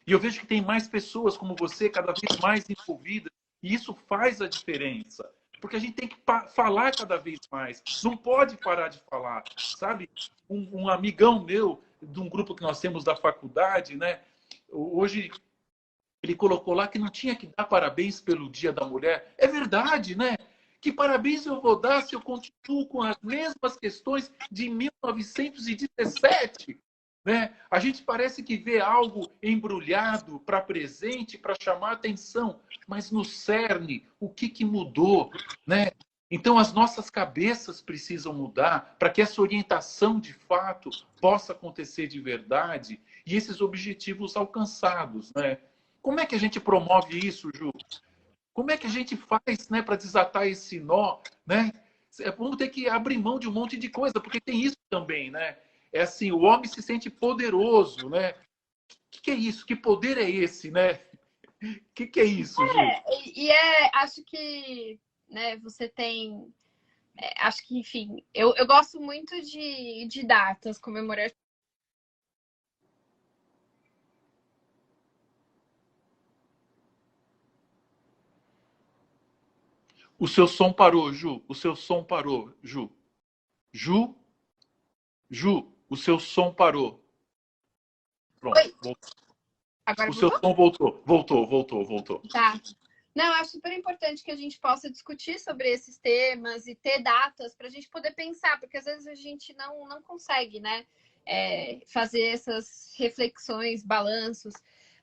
E eu vejo que tem mais pessoas como você, cada vez mais envolvidas, e isso faz a diferença. Porque a gente tem que falar cada vez mais. Não pode parar de falar, sabe? Um amigão meu, de um grupo que nós temos da faculdade, né? Hoje ele colocou lá que não tinha que dar parabéns pelo Dia da Mulher. É verdade, né? Que parabéns eu vou dar se eu continuo com as mesmas questões de 1917? Né? A gente parece que vê algo embrulhado para presente, para chamar atenção, mas no cerne, o que mudou? Né? Então, as nossas cabeças precisam mudar para que essa orientação, de fato, possa acontecer de verdade e esses objetivos alcançados. Né? Como é que a gente promove isso, Ju? Como é que a gente faz, né, para desatar esse nó? Né? Vamos ter que abrir mão de um monte de coisa, porque tem isso também, né? É assim, o homem se sente poderoso, né? O que é isso? Que poder é esse, né? O que é isso, Ju? Acho que, né, você tem, acho que, enfim, eu gosto muito de datas comemorativas. O seu som parou, Ju. O seu som parou, Ju. Ju, Ju, o seu som parou. Pronto, Oi, voltou. agora O seu voltou? som voltou. Voltou. Tá. Não, acho super importante que a gente possa discutir sobre esses temas e ter datas para a gente poder pensar, porque às vezes a gente não consegue, né, fazer essas reflexões, balanços.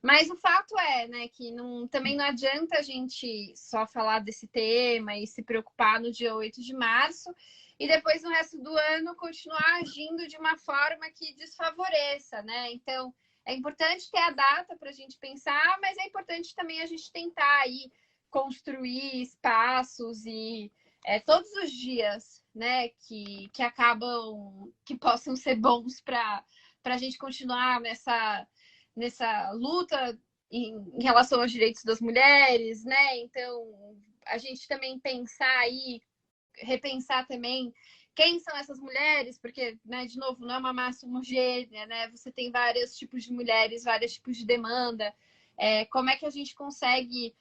Mas o fato é, né, que também não adianta a gente só falar desse tema e se preocupar no dia 8 de março e depois no resto do ano continuar agindo de uma forma que desfavoreça, né? Então, é importante ter a data para a gente pensar, mas é importante também a gente tentar aí construir espaços e todos os dias, né, que acabam, que possam ser bons para a gente continuar nessa luta em relação aos direitos das mulheres, né? Então, a gente também pensar aí, repensar também quem são essas mulheres, porque, né, de novo, não é uma massa homogênea, né? Você tem vários tipos de mulheres, vários tipos de demanda. Como é que a gente consegue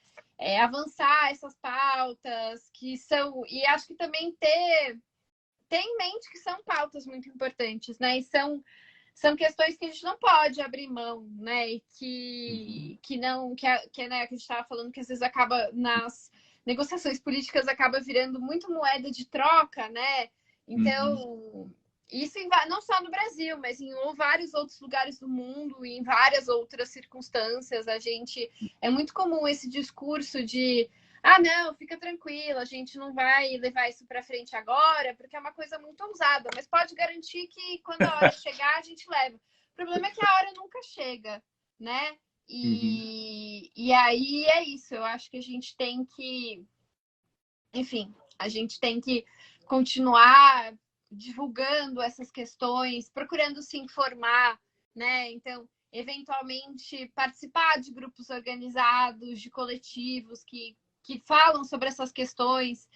avançar essas pautas que são... E acho que também ter em mente que são pautas muito importantes, né? E são questões que a gente não pode abrir mão, né? E que não... né, que a gente estava falando que às vezes acaba nas negociações políticas acaba virando muito moeda de troca, né? Então, isso não só no Brasil, mas em vários outros lugares do mundo e em várias outras circunstâncias. É muito comum esse discurso de não, fica tranquila, a gente não vai levar isso para frente agora, porque é uma coisa muito ousada, mas pode garantir que quando a hora chegar, a gente leva. O problema é que a hora nunca chega, né? E aí é isso, eu acho que a gente tem que, enfim, a gente tem que continuar divulgando essas questões, procurando se informar, né? Então, eventualmente, participar de grupos organizados, de coletivos que falam sobre essas questões,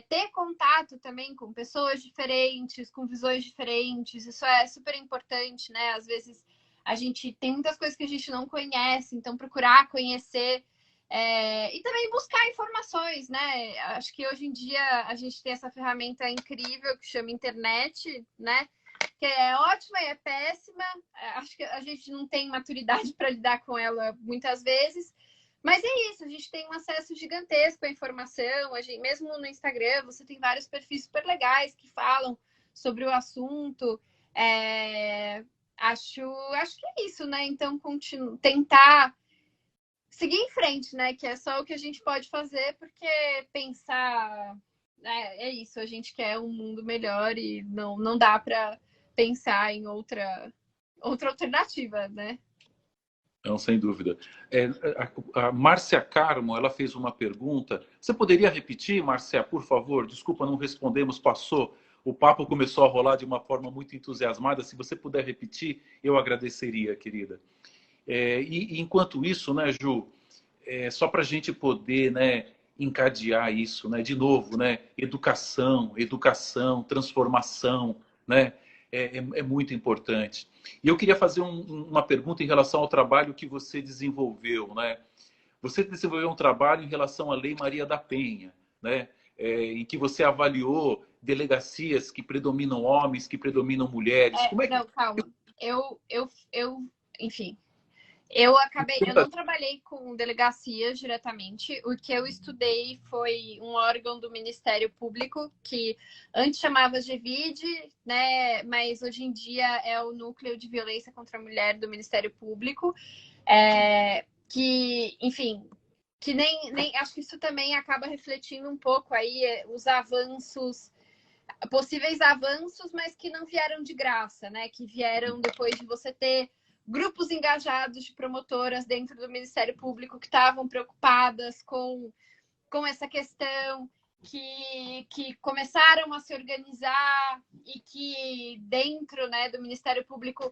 ter contato também com pessoas diferentes, com visões diferentes, isso é super importante, né? Às vezes a gente tem muitas coisas que a gente não conhece, então procurar conhecer e também buscar informações, né? Acho que hoje em dia a gente tem essa ferramenta incrível que chama internet, né? Que é ótima e é péssima. Acho que a gente não tem maturidade para lidar com ela muitas vezes. Mas é isso, a gente tem um acesso gigantesco à informação. Mesmo no Instagram, você tem vários perfis super legais que falam sobre o assunto. Acho que é isso, né? Então, tentar seguir em frente, né? Que é só o que a gente pode fazer, porque pensar é isso, a gente quer um mundo melhor e não dá para pensar em outra alternativa, né? Não, sem dúvida. A Márcia Carmo, ela fez uma pergunta. Você poderia repetir, Márcia, por favor? Desculpa, não respondemos, passou o papo começou a rolar de uma forma muito entusiasmada. Se você puder repetir, eu agradeceria, querida. E enquanto isso, né, Ju, só para a gente poder, né, encadear isso, né, de novo, né, educação, educação, transformação, né, é muito importante. E eu queria fazer uma pergunta em relação ao trabalho que você desenvolveu, né? Você desenvolveu um trabalho em relação à Lei Maria da Penha, né? Em que você avaliou delegacias que predominam homens, que predominam mulheres. Como é que... Não, calma. Enfim, eu não trabalhei com delegacias diretamente. O que eu estudei foi um órgão do Ministério Público, que antes chamava GVID, né? Mas hoje em dia é o Núcleo de Violência contra a Mulher do Ministério Público. Que, enfim, que nem acho que isso também acaba refletindo um pouco aí os avanços, possíveis avanços, mas que não vieram de graça, né? Que vieram depois de você ter grupos engajados de promotoras dentro do Ministério Público que estavam preocupadas com essa questão, que começaram a se organizar e que dentro, né, do Ministério Público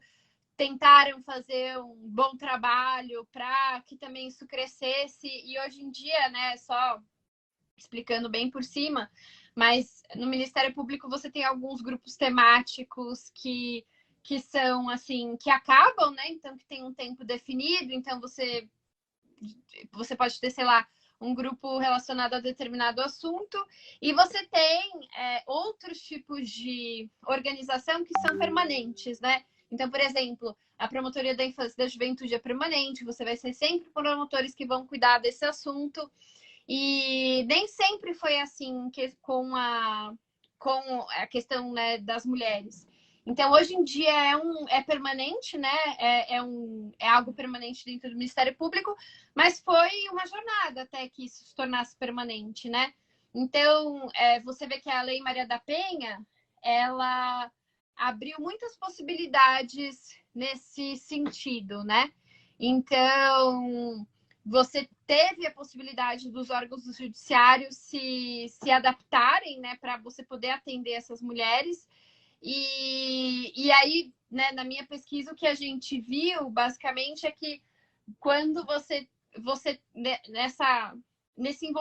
tentaram fazer um bom trabalho para que também isso crescesse. E hoje em dia, né, só explicando bem por cima, mas no Ministério Público você tem alguns grupos temáticos que são assim, que acabam, né? Então que tem um tempo definido, então você pode ter, sei lá, um grupo relacionado a determinado assunto, e você tem outros tipos de organização que são permanentes, né? Então, por exemplo, a Promotoria da Infância e da Juventude é permanente, você vai ser sempre promotores que vão cuidar desse assunto, e nem sempre foi assim com a questão, né, das mulheres. Então, hoje em dia é permanente, né? É algo permanente dentro do Ministério Público, mas foi uma jornada até que isso se tornasse permanente, né? Então, você vê que a Lei Maria da Penha, ela abriu muitas possibilidades nesse sentido, né? Então, você teve a possibilidade dos órgãos do judiciário se adaptarem, né, para você poder atender essas mulheres. E aí, né, na minha pesquisa, o que a gente viu, basicamente, é que quando você nesse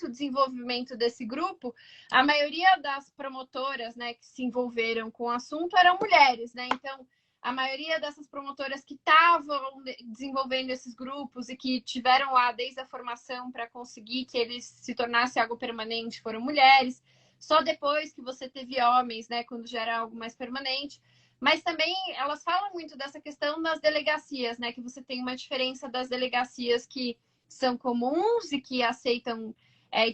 desenvolvimento desse grupo, a maioria das promotoras, né, que se envolveram com o assunto eram mulheres, né? Então, a maioria dessas promotoras que estavam desenvolvendo esses grupos e que tiveram lá desde a formação para conseguir que eles se tornassem algo permanente foram mulheres. Só depois que você teve homens, né, quando já era algo mais permanente. Mas também elas falam muito dessa questão das delegacias, né, que você tem uma diferença das delegacias que são comuns e que aceitam,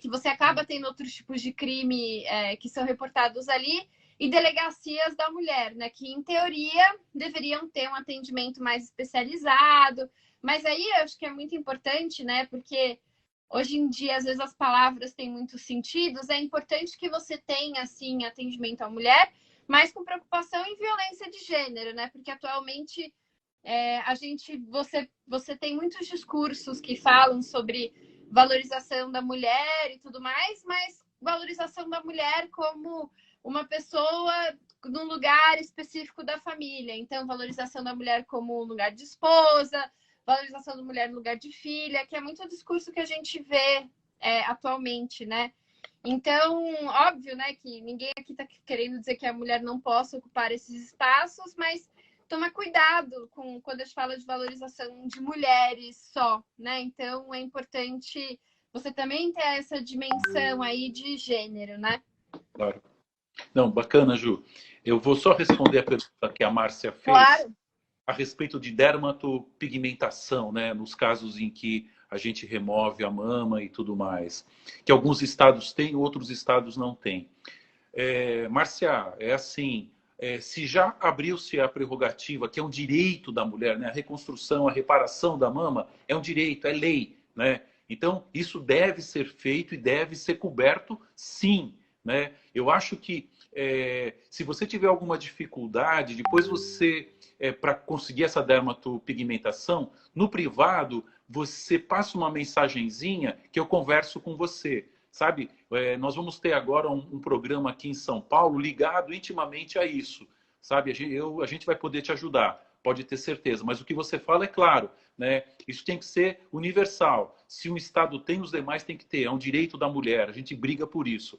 que você acaba tendo outros tipos de crime que são reportados ali, e delegacias da mulher, né, que em teoria deveriam ter um atendimento mais especializado, mas aí eu acho que é muito importante, né, porque hoje em dia, às vezes, as palavras têm muitos sentidos, é importante que você tenha, assim, atendimento à mulher, mas com preocupação em violência de gênero, né, porque atualmente você tem muitos discursos que falam sobre valorização da mulher e tudo mais, mas valorização da mulher como uma pessoa num lugar específico da família. Então, valorização da mulher como um lugar de esposa, valorização da mulher no lugar de filha, que é muito o discurso que a gente vê atualmente, né? Então, óbvio, né, que ninguém aqui está querendo dizer que a mulher não possa ocupar esses espaços, mas tomar cuidado quando a gente fala de valorização de mulheres só, né? Então, é importante você também ter essa dimensão aí de gênero, né? Claro. Não, bacana, Ju. Eu vou só responder a pergunta que a Márcia fez. Claro. A respeito de dermatopigmentação, né? Nos casos em que a gente remove a mama e tudo mais. Que alguns estados têm, outros estados não têm. Márcia, é assim, se já abriu-se a prerrogativa, que é um direito da mulher, né? A reconstrução, a reparação da mama é um direito, é lei, né? Então, isso deve ser feito e deve ser coberto, sim, né? Eu acho que se você tiver alguma dificuldade, depois você, para conseguir essa dermatopigmentação, no privado, você passa uma mensagenzinha que eu converso com você, sabe? Nós vamos ter agora um programa aqui em São Paulo ligado intimamente a isso, sabe? A gente vai poder te ajudar, pode ter certeza. Mas o que você fala é claro, né? Isso tem que ser universal. Se um Estado tem, os demais têm que ter. É um direito da mulher. A gente briga por isso.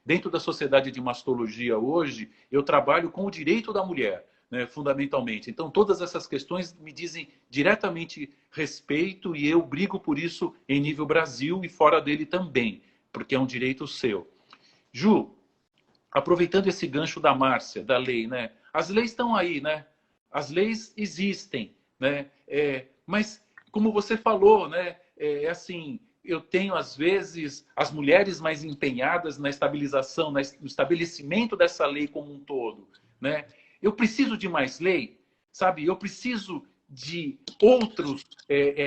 Dentro da sociedade de mastologia hoje, eu trabalho com o direito da mulher, né, fundamentalmente. Então, todas essas questões me dizem diretamente respeito e eu brigo por isso em nível Brasil e fora dele também, porque é um direito seu. Ju, aproveitando esse gancho da Márcia, da lei, né? As leis estão aí, né? As leis existem, né? Mas, como você falou, né? Assim, eu tenho, às vezes, as mulheres mais empenhadas na estabilização, no estabelecimento dessa lei como um todo, né? Eu preciso de mais lei, sabe? Eu preciso de outros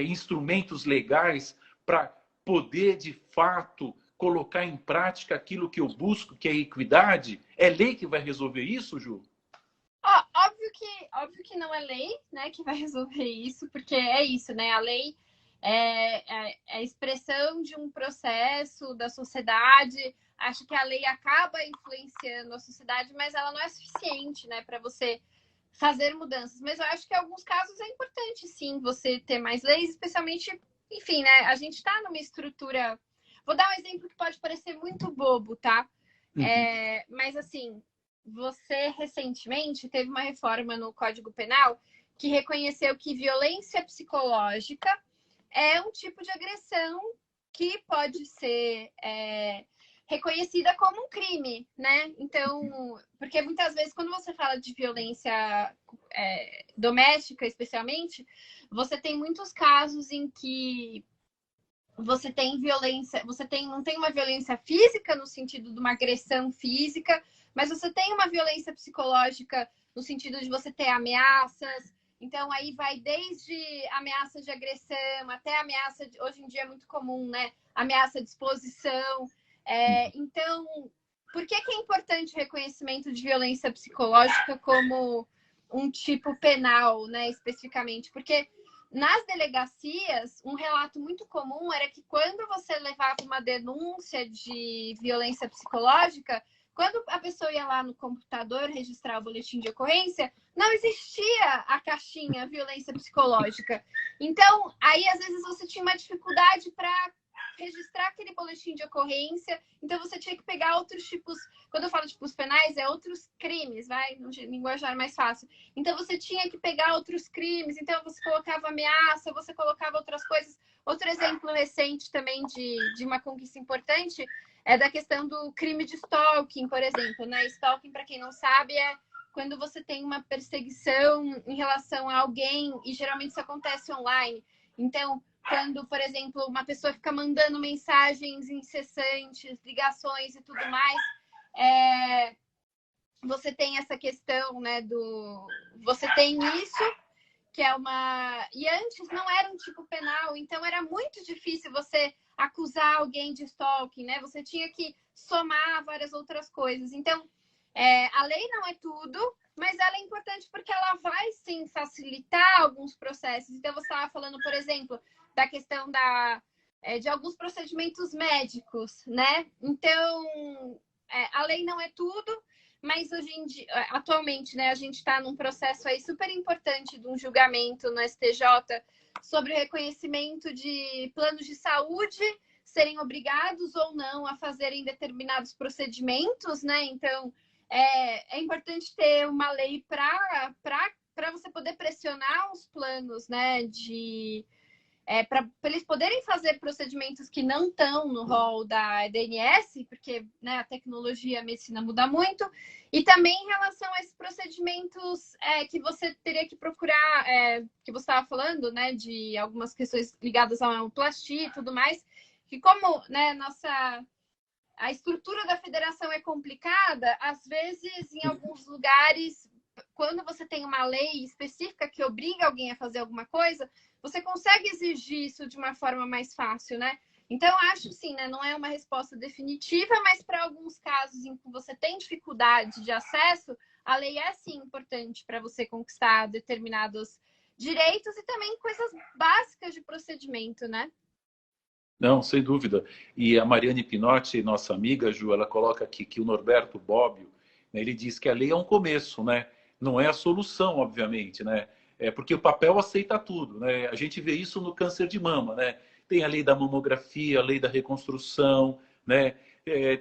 instrumentos legais para poder, de fato, colocar em prática aquilo que eu busco, que é a equidade. É lei que vai resolver isso, Ju? Óbvio que não é lei, né, que vai resolver isso, porque é isso, né? A lei é a expressão de um processo da sociedade. Acho que a lei acaba influenciando a sociedade, mas ela não é suficiente, né, para você fazer mudanças. Mas eu acho que em alguns casos é importante, sim, você ter mais leis, especialmente, enfim, né? A gente está numa estrutura. Vou dar um exemplo que pode parecer muito bobo, tá? Uhum. Mas assim, você recentemente teve uma reforma no Código Penal que reconheceu que violência psicológica é um tipo de agressão que pode ser reconhecida como um crime, né? Então, porque muitas vezes quando você fala de violência doméstica, especialmente, você tem muitos casos em que você tem violência, não tem uma violência física no sentido de uma agressão física, mas você tem uma violência psicológica no sentido de você ter ameaças. Então aí vai desde ameaça de agressão até ameaça hoje em dia é muito comum, né? Ameaça de exposição. Então, por que é importante o reconhecimento de violência psicológica como um tipo penal, né, especificamente? Porque nas delegacias, um relato muito comum era que quando você levava uma denúncia de violência psicológica, quando a pessoa ia lá no computador registrar o boletim de ocorrência, não existia a caixinha violência psicológica. Então, aí às vezes você tinha uma dificuldade para registrar aquele boletim de ocorrência, então você tinha que pegar outros tipos, quando eu falo de tipos penais, é outros crimes, vai, no linguajar mais fácil. Então você tinha que pegar outros crimes, então você colocava ameaça, você colocava outras coisas. Outro exemplo recente também de uma conquista importante é da questão do crime de stalking, por exemplo, né? Stalking, para quem não sabe, é quando você tem uma perseguição em relação a alguém, e geralmente isso acontece online. Então, quando, por exemplo, uma pessoa fica mandando mensagens incessantes, ligações e tudo mais, você tem essa questão, né, Você tem isso, que é uma... E antes não era um tipo penal, então era muito difícil você acusar alguém de stalking, né? Você tinha que somar várias outras coisas. Então, a lei não é tudo, mas ela é importante porque ela vai, sim, facilitar alguns processos. Então, você estava falando, por exemplo, da questão de alguns procedimentos médicos, né? Então, a lei não é tudo, mas hoje em dia, atualmente, né, a gente está num processo aí super importante de um julgamento no STJ sobre o reconhecimento de planos de saúde serem obrigados ou não a fazerem determinados procedimentos, né? Então, é importante ter uma lei para você poder pressionar os planos, né, para eles poderem fazer procedimentos que não estão no rol da DNS, porque, né, a tecnologia, a medicina muda muito, e também em relação a esses procedimentos que você teria que procurar, que você estava falando, né, de algumas questões ligadas à mamoplastia e tudo mais, que como, né, a estrutura da federação é complicada, às vezes, em alguns lugares, quando você tem uma lei específica que obriga alguém a fazer alguma coisa, você consegue exigir isso de uma forma mais fácil, né? Então, eu acho sim, né? Não é uma resposta definitiva, mas para alguns casos em que você tem dificuldade de acesso, a lei é sim importante para você conquistar determinados direitos e também coisas básicas de procedimento, né? Não, sem dúvida. E a Mariane Pinotti, nossa amiga, Ju, ela coloca aqui que o Norberto Bobbio, né, ele diz que a lei é um começo, né? Não é a solução, obviamente, né? É porque o papel aceita tudo, né? A gente vê isso no câncer de mama, né? Tem a lei da mamografia, a lei da reconstrução, né?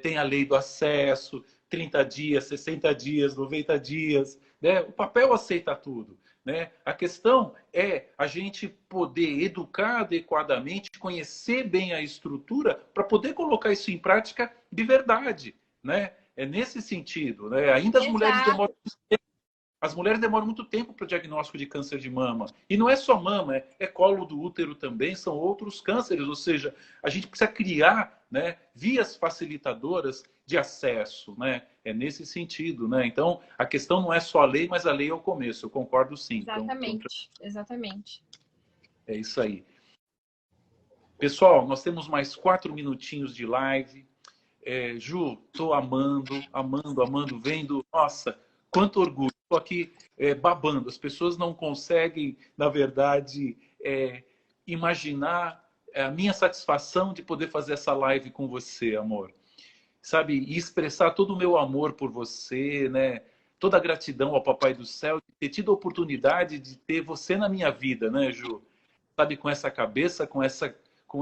Tem a lei do acesso, 30 dias, 60 dias, 90 dias, né? O papel aceita tudo. Né? A questão é a gente poder educar adequadamente, conhecer bem a estrutura para poder colocar isso em prática de verdade. Né? É nesse sentido. Né? Ainda Exato. as mulheres demoram muito tempo para o diagnóstico de câncer de mama. E não é só mama, é colo do útero também, são outros cânceres. Ou seja, a gente precisa criar, né, vias facilitadoras de acesso. Né? É nesse sentido. Né? Então, a questão não é só a lei, mas a lei é o começo. Eu concordo sim. Exatamente, exatamente. É isso aí. Pessoal, nós temos mais 4 minutinhos de live. Ju, estou amando, amando, amando, vendo. Nossa, quanto orgulho. Estou aqui babando. As pessoas não conseguem, na verdade, imaginar a minha satisfação de poder fazer essa live com você, amor. Sabe, e expressar todo o meu amor por você, né? Toda a gratidão ao Papai do Céu de ter tido a oportunidade de ter você na minha vida, né, Ju? Sabe, com essa cabeça, com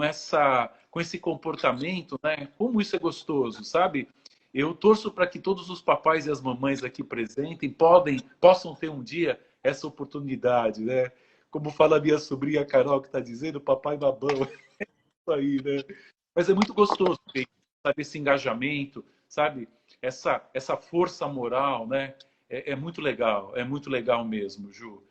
esse comportamento, né? Como isso é gostoso, sabe? Eu torço para que todos os papais e as mamães aqui presentes possam ter um dia essa oportunidade, né? Como fala a minha sobrinha Carol que está dizendo, papai babão, é isso aí, né? Mas é muito gostoso ver, sabe, esse engajamento, sabe? Essa força moral, né? É muito legal mesmo, Ju.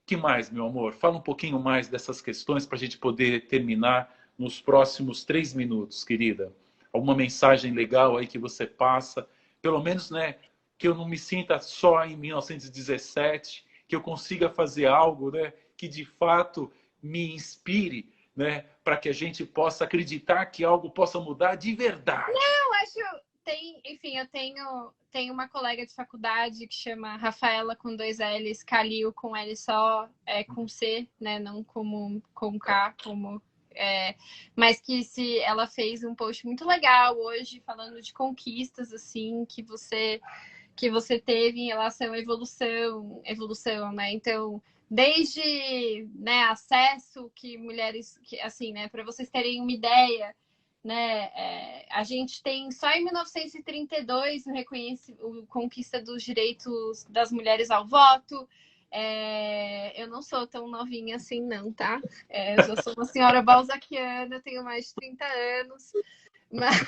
Que mais, meu amor? Fala um pouquinho mais dessas questões para a gente poder terminar nos próximos 3 minutos, querida. Alguma mensagem legal aí que você passa, pelo menos, né, que eu não me sinta só em 1917, que eu consiga fazer algo, né, que de fato me inspire, né, para que a gente possa acreditar que algo possa mudar de verdade. Eu acho, enfim, eu tenho uma colega de faculdade que chama Rafaela com dois L's, Calil com L só, com C, né? Não como com K, como mas que se ela fez um post muito legal hoje falando de conquistas assim que você teve em relação à evolução, né? Então, desde, né, acesso que mulheres, que, assim, né, para vocês terem uma ideia, né, a gente tem só em 1932 o conquista dos direitos das mulheres ao voto. Eu não sou tão novinha assim, não, tá? Eu já sou uma senhora balzaquiana, tenho mais de 30 anos, mas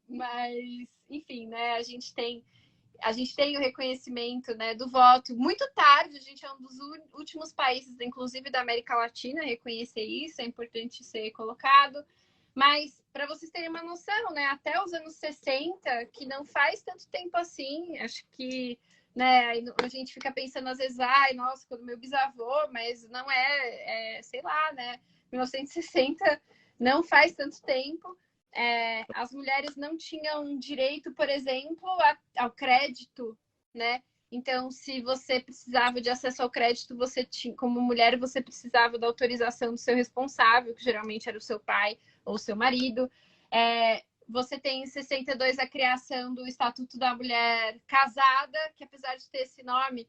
mas, enfim, né? A gente tem o reconhecimento, né, do voto muito tarde. A gente é um dos últimos países, inclusive da América Latina, a reconhecer isso. É importante ser colocado. Mas, para vocês terem uma noção, né, até os anos 60, que não faz tanto tempo assim, acho que, né, a gente fica pensando às vezes, ai, nossa, quando meu bisavô, mas não sei lá, né, 1960 não faz tanto tempo. As mulheres não tinham direito, por exemplo, ao crédito, né? Então, se você precisava de acesso ao crédito, você tinha, como mulher, você precisava da autorização do seu responsável, que geralmente era o seu pai ou o seu marido. Você tem em 62 a criação do Estatuto da Mulher Casada, que apesar de ter esse nome,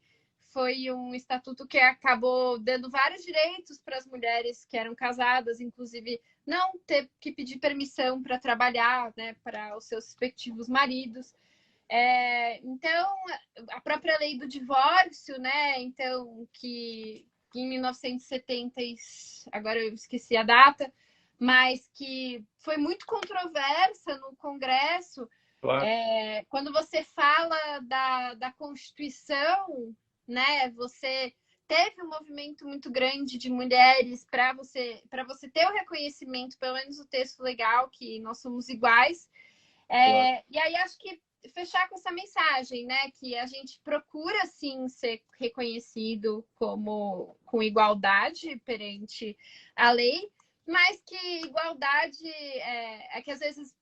foi um estatuto que acabou dando vários direitos para as mulheres que eram casadas, inclusive não ter que pedir permissão para trabalhar, né, para os seus respectivos maridos. Então, a própria lei do divórcio, né, então, que em 1970, agora eu esqueci a data, mas que foi muito controversa no Congresso. Claro, Quando você fala da Constituição, né, você teve um movimento muito grande de mulheres para você ter o reconhecimento, pelo menos o texto legal, que nós somos iguais. claro. E aí acho que fechar com essa mensagem, né, que a gente procura sim ser reconhecido com igualdade perante a lei, mas que igualdade que às vezes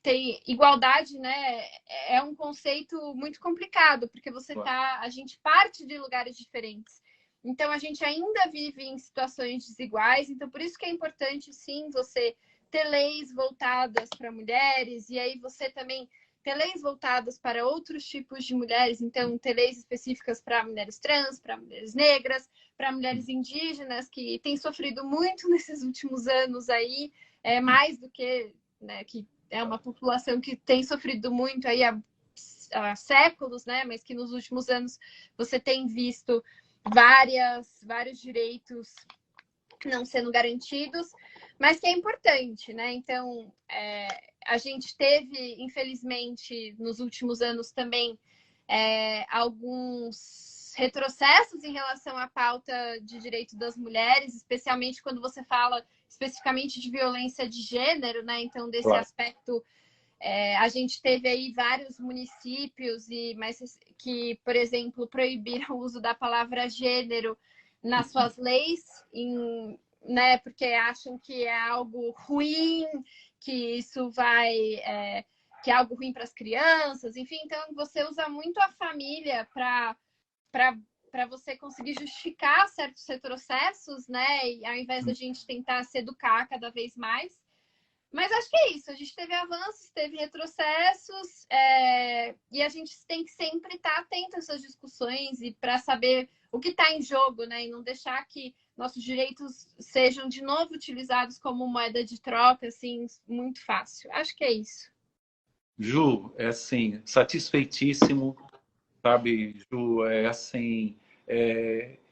tem igualdade, né? É um conceito muito complicado, porque Claro. a gente parte de lugares diferentes. Então, a gente ainda vive em situações desiguais. Então, por isso que é importante, sim, você ter leis voltadas para mulheres, e aí você também ter leis voltadas para outros tipos de mulheres. Então, ter leis específicas para mulheres trans, para mulheres negras, para mulheres indígenas, que têm sofrido muito nesses últimos anos aí, mais do que, né, que é uma população que tem sofrido muito aí há séculos, né, mas que nos últimos anos você tem visto vários direitos não sendo garantidos, mas que é importante, né? Então, a gente teve, infelizmente, nos últimos anos também alguns retrocessos em relação à pauta de direito das mulheres, especialmente quando você fala especificamente de violência de gênero, né? Então, desse Claro. aspecto, a gente teve aí vários municípios que, por exemplo, proibiram o uso da palavra gênero nas suas leis, né, porque acham que é algo ruim, que isso que é algo ruim para as crianças, enfim. Então, você usa muito a família para você conseguir justificar certos retrocessos, né? E ao invés da gente tentar se educar cada vez mais. Mas acho que é isso. A gente teve avanços, teve retrocessos, e a gente tem que sempre estar atento a essas discussões e para saber o que está em jogo, né? E não deixar que nossos direitos sejam de novo utilizados como moeda de troca, assim, muito fácil. Acho que é isso. Ju, é assim, satisfeitíssimo, sabe, Ju, é assim,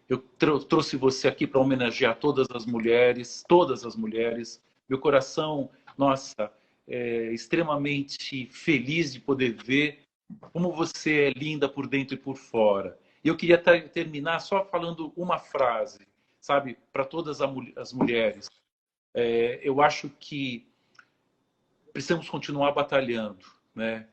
eu trouxe você aqui para homenagear todas as mulheres. Meu coração, nossa, é extremamente feliz de poder ver como você é linda por dentro e por fora. E eu queria terminar só falando uma frase, sabe, para todas as mulheres. Eu acho que precisamos continuar batalhando, né?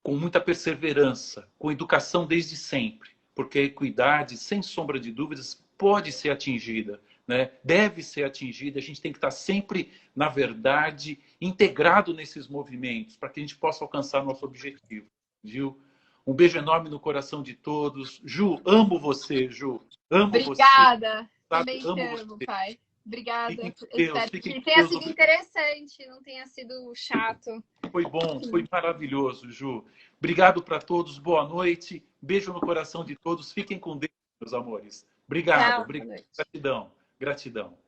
Com muita perseverança, com educação desde sempre, porque a equidade, sem sombra de dúvidas, pode ser atingida, né? Deve ser atingida. A gente tem que estar sempre, na verdade, integrado nesses movimentos para que a gente possa alcançar nosso objetivo, viu? Um beijo enorme no coração de todos. Ju, amo você, Ju. Amo você. Obrigada. Sabe? Também te Amo amo, você. pai. Obrigada. Fiquem com Deus, Espero fiquem que com tenha Deus. sido interessante, não tenha sido chato. Foi bom, foi Enfim, maravilhoso, Ju. Obrigado para todos, boa noite. Beijo no coração de todos. Fiquem com Deus, meus amores. Obrigado, tchau, boa obrigado. noite. Gratidão, gratidão.